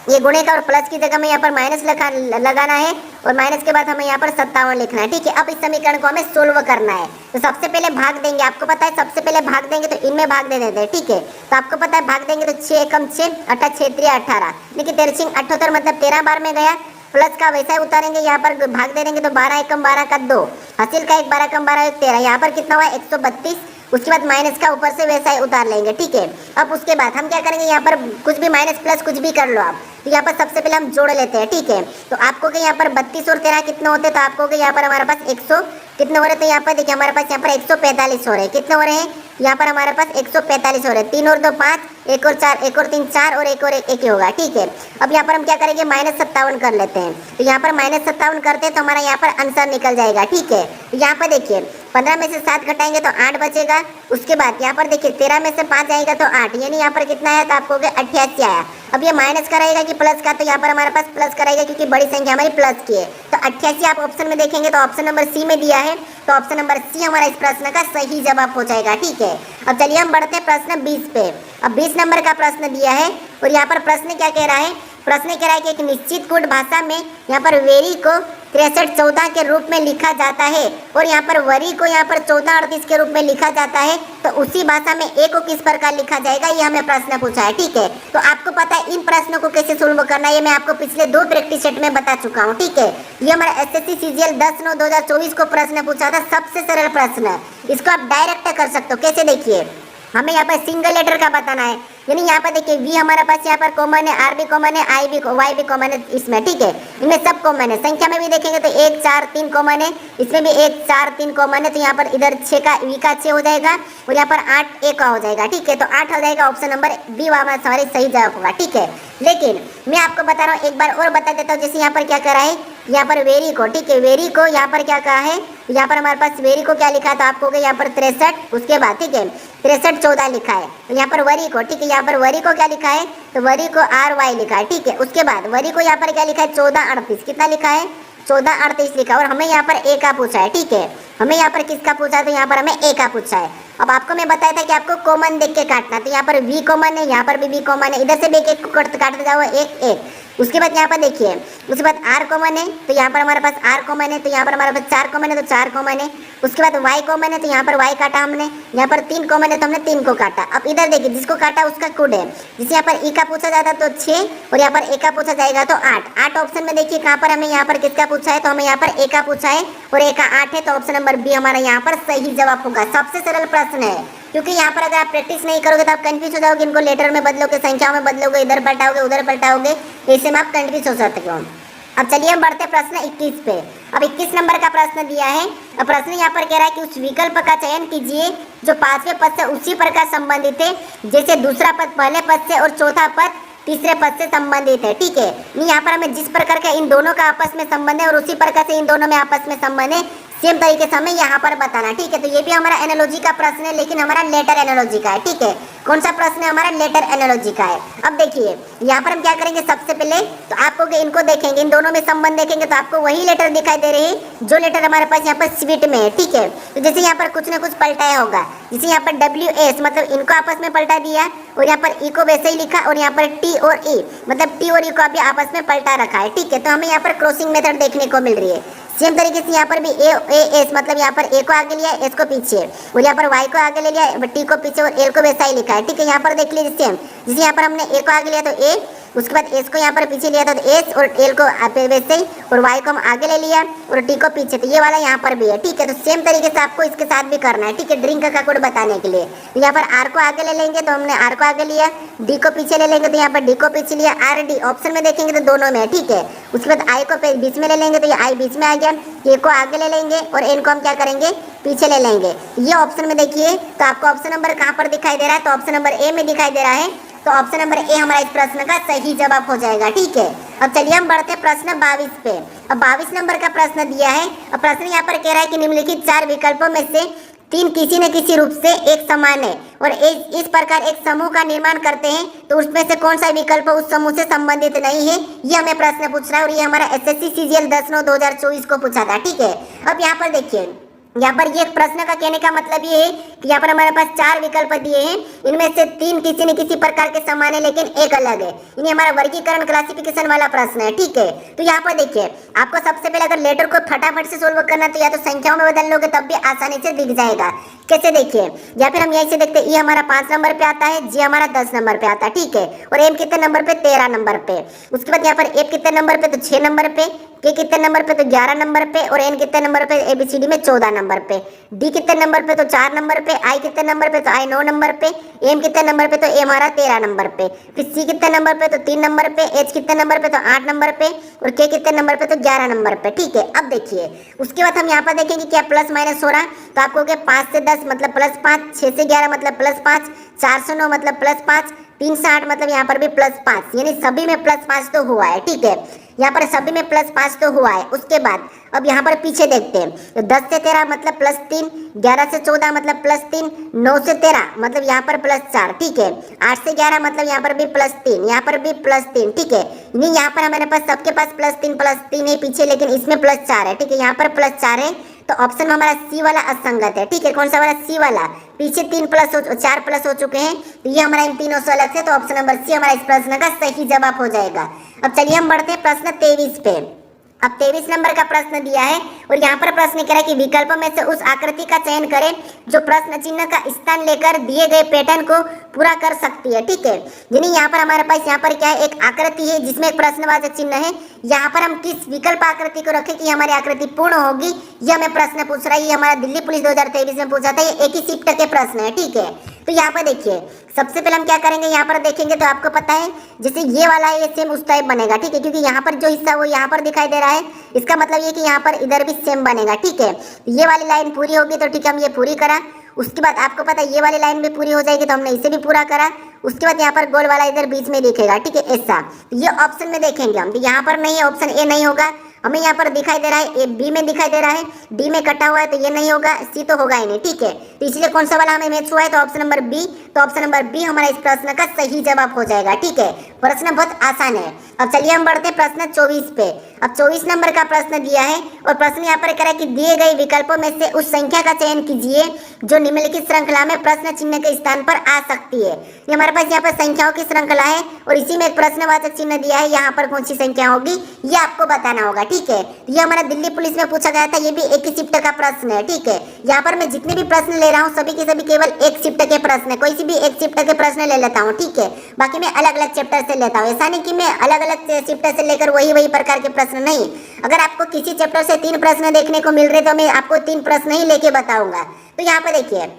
ये गुणे का और प्लस की जगह में यहाँ पर माइनस लगाना है और माइनस के बाद हमें यहाँ पर 57 लिखना है। ठीक है, अब इस समीकरण को हमें सोल्व करना है। तो सबसे पहले भाग देंगे, आपको पता है सबसे पहले भाग देंगे तो इनमें भाग दे देते हैं। ठीक है, तो आपको पता है भाग देंगे तो 6 एकम 6, 8 6 3 18, देखिए 13 78 मतलब 13 बार में गया। प्लस का वैसा ही उतारेंगे, यहाँ पर भाग दे देंगे तो 12 एकम 12 का 2, हासिल का 1 12 कम 12 1 13, यहाँ पर कितना हुआ 132। उसके बाद माइनस का ऊपर से वैसा ही उतार लेंगे। ठीक है, अब उसके बाद हम क्या करेंगे, यहाँ पर कुछ भी माइनस प्लस कुछ भी कर लो आप। तो यहाँ पर सबसे पहले हम जोड़ लेते हैं। ठीक है, तो आपको कि यहाँ पर 32 और 13 कितना होते हैं, तो आपको कि यहाँ पर हमारे पास 100 कितने हो रहे थे, यहाँ पर देखिए हमारे पास यहाँ पर 145 हो रहे हैं। कितने हो रहे हैं, यहाँ पर हमारे पास 145 हो रहे हैं। 3 और 2 5, 1 और 4, 1 और 3 4 और 1 और 1 ही होगा। ठीक है, अब यहाँ पर हम क्या करेंगे, -57 कर लेते हैं। तो यहाँ पर -57 करते हैं तो हमारा यहाँ पर आंसर निकल जाएगा। ठीक है, यहाँ पर देखिए 15 में से 7 घटाएंगे तो 8 बचेगा। उसके बाद यहाँ पर देखिए 13 में से 5 आएगा तो 8, यानी यहाँ पर कितना आया, तो आपको 88 आया। अब ये माइनस कराएगा कि प्लस का, तो यहाँ पर हमारे पास प्लस कराएगा क्योंकि बड़ी संख्या हमारी प्लस की है। तो 88 आप ऑप्शन में देखेंगे तो ऑप्शन नंबर सी में दिया है, तो ऑप्शन नंबर सी हमारा इस प्रश्न का सही जवाब हो जाएगा। ठीक है, अब चलिए हम बढ़ते हैं प्रश्न 20 पे। अब 20 नंबर का प्रश्न दिया है और यहाँ पर प्रश्न क्या कह रहा है, प्रश्न कह रहा है कि एक निश्चित कूट भाषा में यहाँ पर वेरी को 63 14 के रूप में लिखा जाता है और यहाँ पर वरी को यहाँ पर 14 38 के रूप में लिखा जाता है, तो उसी भाषा में ए को किस प्रकार लिखा जाएगा, ये हमें प्रश्न पूछा है। ठीक है, तो आपको पता है इन प्रश्नों को कैसे सोल्व करना है, ये मैं आपको पिछले 2 प्रैक्टिस सेट में बता चुका हूँ। ठीक है, ये हमारा एसएससी सीजीएल 10/9/2024 को प्रश्न पूछा था, सबसे सरल प्रश्न है। इसको आप डायरेक्ट कर सकते हो। कैसे, देखिए हमें यहाँ पर सिंगल लेटर का बताना है, यानी यहाँ पर देखिए वी हमारे पास यहाँ पर कॉमन है, आर भी कॉमन है, आई भी वाई भी कॉमन है इसमें। ठीक है, इनमें सब कॉमन है। संख्या में भी देखेंगे तो 1 4 3 कॉमन है, इसमें भी 1 4 3 कॉमन है। तो यहाँ पर इधर 6 का वी का 6 हो जाएगा और यहाँ पर 8 ए का हो जाएगा। ठीक है, तो 8 हो जाएगा, ऑप्शन नंबर बी हमारा सॉरी सही जवाब होगा। ठीक है, लेकिन मैं आपको बता रहा हूँ, एक बार और बता देता हूँ। जैसे यहाँ पर क्या करा है, यहाँ पर वेरी को, ठीक है वेरी को यहाँ पर क्या कहा है, यहाँ पर हमारे पास वेरी को क्या लिखा था आपको, यहाँ पर 63, उसके बाद ठीक है 63 14 लिखा है। तो यहाँ पर वरी को, ठीक है यहाँ पर वरी को क्या लिखा है, तो वरी को आर वाई लिखा है। ठीक है, उसके बाद वरी को यहाँ पर क्या लिखा है 14 38, कितना लिखा है 14 38 लिखा, और हमें यहाँ पर ए का पूछा है। ठीक है, हमें यहाँ पर किसका पूछा है, तो यहाँ पर हमें ए का पूछा है। अब आपको मैं बताया था कि आपको कॉमन देख के काटना, तो यहाँ पर वी कॉमन है, यहाँ पर भी वी कॉमन है, इधर से भी एक एक को काटते जाओ, एक एक। उसके बाद यहाँ पर देखिए, उसके बाद आर कॉमन है, तो यहाँ पर हमारे पास आर कॉमन है, तो यहाँ पर हमारे पास 4 कॉमन है, तो 4 कॉमन है। उसके बाद वाई कॉमन है, तो यहाँ पर वाई काटा हमने, यहाँ पर 3 कॉमन है तो हमने 3 को काटा। अब इधर देखिए जिसको काटा उसका कुड है, जिसे यहाँ पर ई का पूछा जाता तो 6 और यहाँ पर ए का पूछा जाएगा तो 8 ऑप्शन में देखिए कहाँ पर हमें यहाँ पर किसका पूछा है, तो हमें यहाँ पर ए का पूछा है और ए का 8 है, तो ऑप्शन नंबर बी हमारा यहाँ पर सही जवाब होगा। सबसे सरल प्रश्न है, क्योंकि यहाँ पर अगर आप प्रैक्टिस नहीं करोगे तो आप कंफ्यूज हो जाओगे, इनको लेटर में बदलोगे, संख्याओं में बदलोगे, इधर पलटाओगे उधर पलटाओगे, ऐसे में आप कंफ्यूज हो सकते हो। अब चलिए हम बढ़ते प्रश्न 21 पे। अब 21 नंबर का प्रश्न दिया है। अब प्रश्न यहाँ पर कह रहा है कि उस विकल्प का चयन कीजिए जो 5वें पद से उसी प्रकार संबंधित है जैसे दूसरा पद पहले पद से और चौथा पद तीसरे पद से संबंधित है। ठीक है, यहाँ पर हमें जिस प्रकार का इन दोनों का आपस में संबंध है और उसी प्रकार से इन दोनों में आपस में संबंध है, सेम तरीके से हमें यहाँ पर बताना। ठीक है, तो ये भी हमारा एनालॉजी का प्रश्न है, लेकिन हमारा लेटर एनालॉजी का है। ठीक है, कौन सा प्रश्न है, हमारा लेटर एनालॉजी का है। अब देखिए यहाँ पर हम क्या करेंगे, सबसे पहले तो आपको इनको देखेंगे, इन दोनों में संबंध देखेंगे तो आपको वही लेटर दिखाई दे रहे हैं जो लेटर हमारे पास यहाँ पर स्वीट में है। ठीक है, तो जैसे यहाँ पर कुछ ना कुछ पलटाया होगा, जैसे यहाँ पर WS मतलब इनको आपस में पलटा दिया और यहाँ पर ई को वैसे ही लिखा और यहाँ पर T और E मतलब T और E को अभी आपस में पलटा रखा है। ठीक है, तो हमें यहाँ पर क्रॉसिंग मेथड देखने को मिल रही है। सेम तरीके से यहाँ पर भी AS मतलब यहाँ पर A को आगे लिया, S को पीछे, और यहाँ पर Y को आगे ले लिया, T को पीछे और L को वैसा ही लिखा है। ठीक है, यहाँ पर देख लीजिए सेम, जैसे यहाँ पर हमने A को आगे लिया तो A उसके बाद एस को यहाँ पर पीछे लिया था तो एस और एल को वैसे ही, और वाई को हम आगे ले लिया और टी को पीछे, तो ये वाला यहाँ पर भी है, ठीक है। तो सेम तरीके से आपको इसके साथ भी करना है, ठीक है, ड्रिंक का कोड बताने के लिए। तो यहाँ पर आर को आगे ले लेंगे तो हमने आर को आगे लिया, डी को पीछे ले लेंगे तो यहाँ पर डी को पीछे लिया, आर डी ऑप्शन में देखेंगे तो दोनों में है, ठीक है। उसके बाद आई को बीच में ले लेंगे तो ये आई बीच में आ गया, ए को आगे ले लेंगे और एन को हम क्या करेंगे, पीछे ले लेंगे। ये ऑप्शन में देखिए तो आपको ऑप्शन नंबर कहाँ पर दिखाई दे रहा है, तो ऑप्शन नंबर ए में दिखाई दे रहा है, तो ऑप्शन नंबर ए हमारा इस प्रश्न का सही जवाब हो जाएगा, ठीक है। अब चलिए हम बढ़ते हैं प्रश्न 22 पे। अब 22 नंबर का प्रश्न दिया है। अब प्रश्न यहाँ पर कह रहा है कि निम्नलिखित 4 विकल्पों में से 3 किसी न किसी रूप से एक समान है और इस प्रकार एक समूह का निर्माण करते हैं, तो उसमें से कौन सा विकल्प उस समूह से संबंधित नहीं है, ये हमें प्रश्न पूछ रहा है। और ये हमारा एसएससी सीजीएल 10/9/2024 को पूछा था, ठीक है। अब यहाँ पर देखिए, यहाँ पर ये प्रश्न का कहने का मतलब ये है कि यहाँ पर हमारे पास 4 विकल्प दिए हैं, इनमें से 3 किसी न किसी प्रकार के समान है लेकिन एक अलग है। ये हमारा वर्गीकरण क्लासिफिकेशन वाला प्रश्न है, ठीक है। तो यहाँ पर देखिए, आपको सबसे पहले अगर लेटर को फटाफट से सोल्व करना तो या तो संख्याओं में बदल लोगे तब भी आसानी से दिख जाएगा। कैसे देखिए, या फिर हम यहीं से देखते हैं, ई हमारा 5 नंबर पे आता है, जी हमारा 10 नंबर पे आता है, ठीक है। और एम कितने नंबर पे, 13 नंबर पे। उसके बाद यहाँ पर एफ कितने नंबर पे, तो 6 नंबर पे, के कितने नंबर पे, तो 11 नंबर पे, और एन कितने नंबर पे, एबीसीडी में 14 नंबर पे, डी कितने नंबर पे, तो 4 नंबर पे, आई कितने नंबर पे, तो आई 9 नंबर पे, एम कितने नंबर पे, तो ए हमारा 13 नंबर पे, फिर सी कितने नंबर पे, तो 3 नंबर पे, एच कितने नंबर पे, तो 8 नंबर पे, और के कितने नंबर पे, तो 11 नंबर पे, ठीक है। अब देखिए, उसके बाद हम यहाँ पर देखेंगे क्या प्लस माइनस हो रहा है, तो आपको हो गया 5 से 10 मतलब +5, 6 से 11 मतलब +5, 4 से 9 मतलब +5, 3 से 8 मतलब यहाँ पर भी +5, यानी सभी में +5 तो हुआ है, ठीक है। यहाँ पर सभी में +5 तो हुआ है। उसके बाद अब यहाँ पर पीछे देखते हैं, तो 10 से 13 मतलब +3, 11 से 14 मतलब +3, 9 से 13 मतलब यहाँ पर +4, ठीक है। 8 से 11 मतलब यहाँ पर भी +3, यहाँ पर भी +3, ठीक है। नहीं, यहाँ पर हमारे पास सबके पास +3 है पीछे, लेकिन इसमें +4 है, ठीक है। यहाँ पर +4 है, तो ऑप्शन में हमारा सी वाला असंगत है, ठीक है। कौन सा वाला, सी वाला। पीछे 4 प्लस हो चुके हैं, तो ये हमारा इन तीनों से अलग है, तो ऑप्शन नंबर सी हमारा इस प्रश्न का सही जवाब हो जाएगा। अब चलिए हम बढ़ते हैं प्रश्न 23 पे। अब 23 नंबर का प्रश्न दिया है और यहाँ पर प्रश्न कह रहा है कि विकल्पों में से उस आकृति का चयन करें जो प्रश्न चिन्ह का स्थान लेकर दिए गए पैटर्न को पूरा कर सकती है, ठीक है। यानी यहाँ पर हमारे पास यहाँ पर क्या है, एक आकृति है जिसमें एक प्रश्नवाचक चिन्ह है। यहाँ पर हम किस विकल्प आकृति को रखें कि हमारी आकृति पूर्ण होगी, ये हमें प्रश्न पूछ रहा है। ये हमारा दिल्ली पुलिस 2023 में पूछा था, ये एक ही शिफ्ट के प्रश्न है, ठीक है। तो यहाँ पर देखिए, सबसे पहले हम क्या करेंगे, यहाँ पर देखेंगे तो आपको पता है जैसे ये वाला है, ये सेम उस टाइप बनेगा, ठीक है, क्योंकि यहाँ पर जो हिस्सा वो यहाँ पर दिखाई दे रहा है, इसका मतलब ये कि यहाँ पर इधर भी सेम बनेगा, ठीक है। ये वाली लाइन पूरी होगी तो ठीक है, हम ये पूरी करा। उसके बाद आपको पता है ये वाली लाइन भी पूरी हो जाएगी तो हमने इसे भी पूरा करा। उसके बाद यहाँ पर गोल वाला इधर बीच में दिखेगा, ठीक है, ऐसा। ये ऑप्शन में देखेंगे हम, तो यहाँ पर नहीं है, ऑप्शन ए नहीं होगा। हमें यहाँ पर दिखाई दे रहा है, ए बी में दिखाई दे रहा है, डी में कटा हुआ है तो ये नहीं होगा, सी तो होगा ही नहीं, ठीक है। तो इसलिए कौन सा वाला हमें मैच हुआ है, तो ऑप्शन नंबर बी। तो ऑप्शन नंबर बी हमारा इस प्रश्न का सही जवाब हो जाएगा, ठीक है। प्रश्न बहुत आसान है। अब चलिए हम बढ़ते हैं प्रश्न 24 पे। अब 24 नंबर का प्रश्न दिया है और प्रश्न यहाँ पर कह रहा है कि दिए गए विकल्पों में से उस संख्या का चयन कीजिए जो निम्नलिखित श्रृंखला में प्रश्न चिन्ह के स्थान पर आ सकती है। ये हमारे पास यहाँ पर संख्याओं की श्रृंखला है और इसी में एक प्रश्नवाचक चिन्ह दिया है, यहाँ पर कौन सी संख्या होगी ये आपको बताना होगा, ठीक है। ये हमारा दिल्ली पुलिस में पूछा गया था, ये भी एक ही शिफ्ट का प्रश्न है, ठीक है। यहाँ पर मैं जितने भी प्रश्न ले रहा हूँ सभी के सभी केवल एक शिफ्ट के प्रश्न है, कोई सी भी एक शिफ्ट के प्रश्न ले लेता हूँ, ठीक है। बाकी मैं अलग अलग चैप्टर से लेता हूँ, ऐसा नहीं कि मैं अलग अलग शिफ्ट से लेकर वही प्रकार के प्रश्न नहीं। अगर आपको किसी चैप्टर से 3 प्रश्न देखने को मिल रहे तो मैं आपको 3 प्रश्न ही लेके बताऊंगा। तो यहाँ पर देखिए,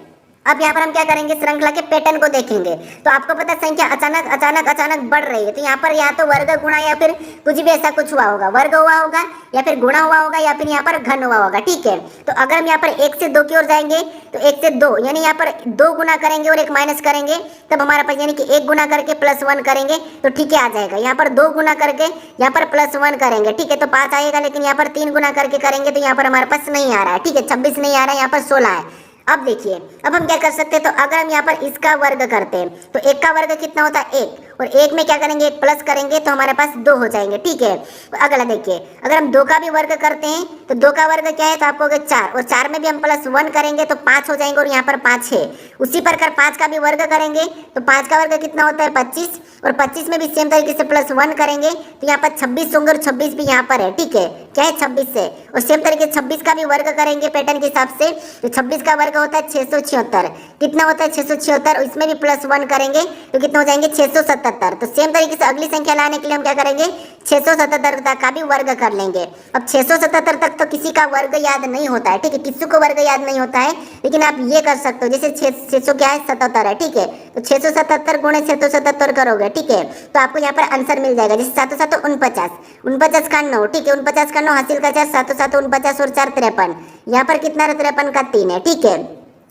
अब यहाँ पर हम क्या करेंगे, श्रृंखला के पैटर्न को देखेंगे। तो आपको पता संख्या अचानक बढ़ रही है, तो यहाँ पर या तो वर्ग गुणा या फिर कुछ भी ऐसा कुछ हुआ होगा, वर्ग हुआ होगा या फिर गुणा हुआ होगा या फिर यहाँ पर घन हुआ होगा, ठीक है। तो अगर हम यहाँ पर 1 से 2 की ओर जाएंगे तो 1 से 2 यानी यहाँ पर 2 गुना करेंगे और 1 माइनस करेंगे, तब हमारे पास यानी कि 1 गुना करके +1 करेंगे तो ठीक है आ जाएगा। यहाँ पर 2 गुना करके यहाँ पर +1 करेंगे, ठीक है, तो 5 आएगा। लेकिन यहाँ पर 3 गुना करके करेंगे तो यहाँ पर हमारे पास नहीं आ रहा है, ठीक है, 26 नहीं आ रहा है, यहाँ पर 16 है। अब देखिए, अब हम क्या कर सकते हैं, तो अगर हम यहाँ पर इसका वर्ग करते हैं तो 1 का वर्ग कितना होता है 1, और 1 में क्या करेंगे 1 प्लस करेंगे तो हमारे पास 2 हो जाएंगे, ठीक है। अगला देखिए, अगर हम 2 का भी वर्ग करते हैं तो 2 का वर्ग क्या है, तो आपको 4, और 4 में भी हम +1 करेंगे तो 5 हो जाएंगे और यहाँ पर 5 है। उसी प्रकार 5 का भी वर्ग करेंगे तो 5 का वर्ग कितना होता है 25, और 25 में भी सेम तरीके से +1 करेंगे तो यहाँ पर 26 होंगे और 26 भी यहाँ पर है, ठीक है। क्या है 26 से। और सेम तरीके 26 का भी वर्ग करेंगे पैटर्न के हिसाब से, तो 26 का वर्ग होता है 676। कितना होता है 676, और इसमें भी +1 करेंगे तो कितना हो जाएंगे 677। तो सेम तरीके से अगली संख्या लाने के लिए हम क्या करेंगे 677 तक का भी वर्ग कर लेंगे। अब 677 तक तो किसी का वर्ग याद नहीं होता है, ठीक है, किसी को वर्ग याद नहीं होता है, लेकिन आप ये कर सकते हो, जैसे 600 क्या है 77 है, ठीक है, तो 677 गुणे 677 करोगे, ठीक है, तो आपको यहाँ पर आंसर मिल जाएगा। जैसे 7 7 49, 49 का 9, ठीक है, 49 का 9 हासिल का 4, 7 7 49 और 4 53, यहाँ पर कितना 53 का 3 है, ठीक है।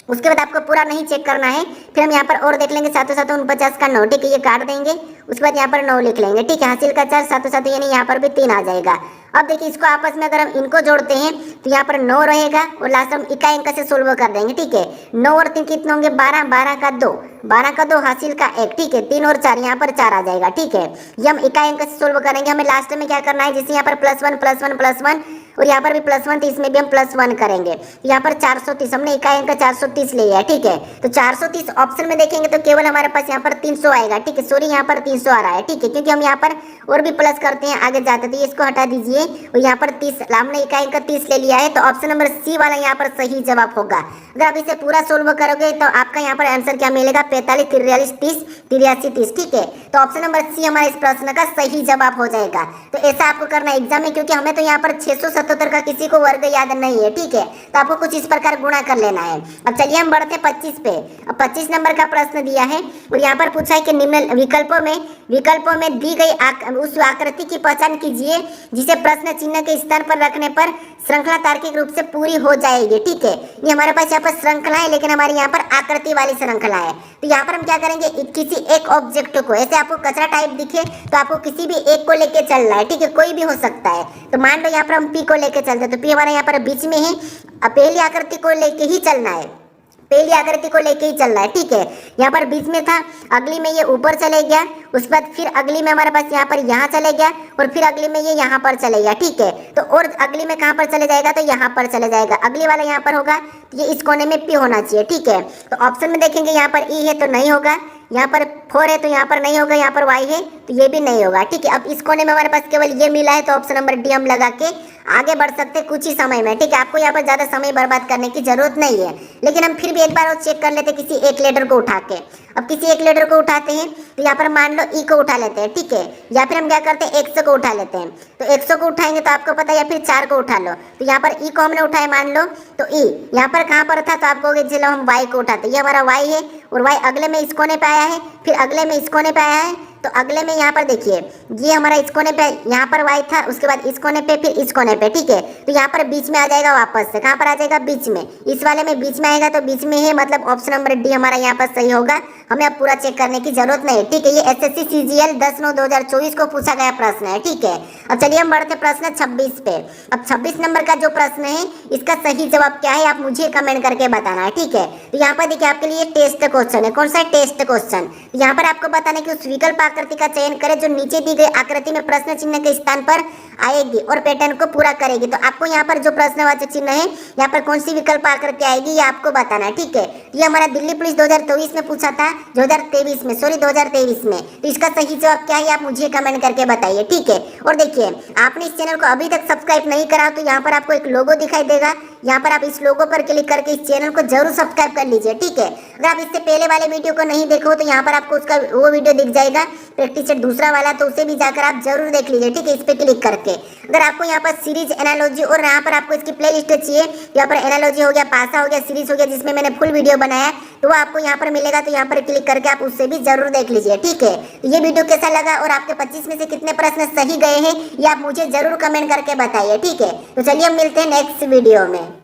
उसके बाद आपको पूरा नहीं चेक करना है, फिर हम यहाँ पर और देख लेंगे 7 7 49 का 9, ठीक है, ये काट देंगे, उसके बाद यहाँ पर 9 लिख लेंगे, ठीक है, हासिल का 4, 7 7 यानी यहाँ पर भी 3 आ जाएगा। अब देखिए इसको आपस में अगर हम इनको जोड़ते हैं तो यहाँ पर 9 रहेगा और लास्ट हम इकाई अंक से सोल्व कर देंगे, ठीक है। 9 और 3 कितने होंगे 12, 12 का 2, 12 का 2 हासिल का 1, ठीक है, 3 और 4 यहाँ पर 4 आ जाएगा, ठीक है। ये हम इकाई अंक से सोल्व करेंगे। हमें लास्ट में क्या करना है, जैसे यहाँ पर +1 +1 +1 और यहाँ पर भी +1, तो इसमें भी हम +1 करेंगे। यहाँ पर 430, हमने इकाई अंक 430 लिया है, ठीक है, तो 430 ऑप्शन में देखेंगे तो केवल हमारे पास यहाँ पर 300 आएगा, ठीक है, सॉरी यहाँ पर 300 आ रहा है, ठीक है, क्योंकि हम यहाँ पर और भी प्लस करते हैं आगे जाते, तो इसको हटा दीजिए और यहाँ पर 30, हमने इकाई अंक 30 ले लिया है, तो ऑप्शन नंबर सी वाला यहाँ पर सही जवाब होगा। अगर आप इसे पूरा सोल्व करोगे तो आपका यहाँ पर आंसर क्या मिलेगा 45 43 30 83 30, ठीक है, तो ऑप्शन नंबर सी हमारे इस प्रश्न का सही जवाब हो जाएगा। तो ऐसा आपको करना है एग्जाम में, क्योंकि हमें तो यहाँ पर 677 का किसी को वर्ग याद नहीं है, ठीक है, तो आपको कुछ इस प्रकार गुणा कर लेना है। अब चलिए हम बढ़ते 25 पे। अब 25 नंबर का प्रश्न दिया है और यहाँ पर पूछा है कि निम्न विकल्पों में दी गई उस आकृति की पहचान कीजिए जिसे प्रश्न चिन्ह के स्थान पर रखने पर श्रृंखला तार्किक रूप से पूरी हो जाएगी, ठीक है। ये हमारे पास यहाँ पर श्रृंखला है, लेकिन हमारे यहाँ पर आकृति वाली श्रृंखला है, तो यहाँ पर हम क्या करेंगे किसी एक ऑब्जेक्ट को, ऐसे आपको कचरा टाइप दिखे तो आपको किसी भी एक को लेके चलना है, ठीक है, कोई भी हो सकता है। तो मान लो यहाँ पर हम पी को लेके चलते हैं, तो पी हमारा यहाँ पर बीच में है, अब पहली आकृति को लेके ही चलना है, पहली आकृति को लेके ही चलना है, ठीक है। यहाँ पर बीच में था, अगली में ये ऊपर चले गया, उसके बाद फिर अगली में हमारे पास यहाँ पर यहाँ चले गया और फिर अगली में ये यहाँ पर चले गया, ठीक है, तो और अगली में कहाँ पर चले जाएगा तो यहाँ पर चले जाएगा, अगली वाला यहाँ पर होगा, ये इस कोने में पी होना चाहिए, ठीक है। तो ऑप्शन में देखेंगे यहाँ पर ई है तो नहीं होगा, यहाँ पर 4 है तो यहाँ पर नहीं होगा, यहाँ पर y है तो ये भी नहीं होगा, ठीक है। अब इस कोने में हमारे पास केवल ये मिला है, तो ऑप्शन नंबर डी हम लगा के आगे बढ़ सकते हैं कुछ ही समय में, ठीक है, आपको यहाँ पर ज़्यादा समय बर्बाद करने की जरूरत नहीं है, लेकिन हम फिर भी एक बार और चेक कर लेते हैं किसी एक लेटर को उठा के। अब किसी एक लेटर को उठाते हैं तो यहाँ पर मान लो ई को उठा लेते हैं, ठीक है, या फिर हम क्या करते हैं 100 को उठा लेते हैं, तो 100 को उठाएंगे तो आपको पता है, या फिर 4 को उठा लो, तो यहाँ पर ई को हमने उठाया मान लो, तो ई यहाँ पर कहाँ पर था, तो आप कहोगे चलो हम y को उठाते, ये हमारा y है और y अगले में इस कोने पे आया है, फिर अगले में इस कोने पे आया है, तो अगले में यहाँ पर देखिए ये हमारा इस कोने पे, यहाँ पर y था, उसके बाद इस कोने पे, फिर इस कोने पे, ठीक है, तो यहाँ पर बीच में आ जाएगा वापस से, कहाँ पर आ जाएगा बीच में, इस वाले में बीच में आएगा, तो बीच में है, मतलब ऑप्शन नंबर डी हमारा यहाँ पर सही होगा। हमें अब पूरा चेक करने की जरूरत नहीं है, ठीक है, ये SSC CGL 10/9/2024 को पूछा गया प्रश्न है, ठीक है। अब चलिए हम बढ़ते प्रश्न 26 पे। अब 26 नंबर का जो प्रश्न है इसका सही जवाब क्या है आप मुझे कमेंट करके बताना है, ठीक है। तो यहाँ पर देखिए आपके लिए टेस्ट क्वेश्चन है, कौन सा टेस्ट क्वेश्चन, यहाँ पर आपको बताना है कि उस विकल्प आकृति का चयन करें जो नीचे दी गई आकृति में प्रश्न चिन्ह के स्थान पर आएगी और पैटर्न को पूरा करेगी। तो आपको यहाँ पर जो प्रश्नवाचक चिन्ह है यहाँ पर कौन सी विकल्प आकृति आएगी ये आपको बताना है, ठीक है। ये हमारा दिल्ली पुलिस 2024 में पूछा था, 2023 में, सॉरी 2023 में, तो इसका सही जवाब क्या है आप मुझे कमेंट करके बताइए, ठीक है। और देखिए आपने इस चैनल को अभी तक सब्सक्राइब नहीं करा तो यहाँ पर आपको एक लोगो दिखाई देगा, यहाँ पर आप इस लोगो पर क्लिक करके इस चैनल को जरूर सब्सक्राइब कर लीजिए, ठीक है। अगर आप इससे पहले वाले वीडियो को नहीं देखो तो यहाँ पर आपको उसका वो वीडियो दिख जाएगा प्रैक्टिस सेट दूसरा वाला, तो उसे भी जाकर आप जरूर देख लीजिए, ठीक है, इस पे क्लिक करके। अगर आपको यहाँ पर सीरीज एनालॉजी और यहाँ पर आपको इसकी प्लेलिस्ट चाहिए, यहाँ पर एनालॉजी हो गया, पासा हो गया, सीरीज हो गया, जिसमें मैंने फुल वीडियो बनाया तो वो आपको यहाँ पर मिलेगा, तो यहाँ पर क्लिक करके आप उससे भी जरूर देख लीजिए, ठीक है। तो ये वीडियो कैसा लगा और आपके 25 में से कितने प्रश्न सही गए हैं ये आप मुझे जरूर कमेंट करके बताइए, ठीक है। तो चलिए हम मिलते हैं नेक्स्ट वीडियो में।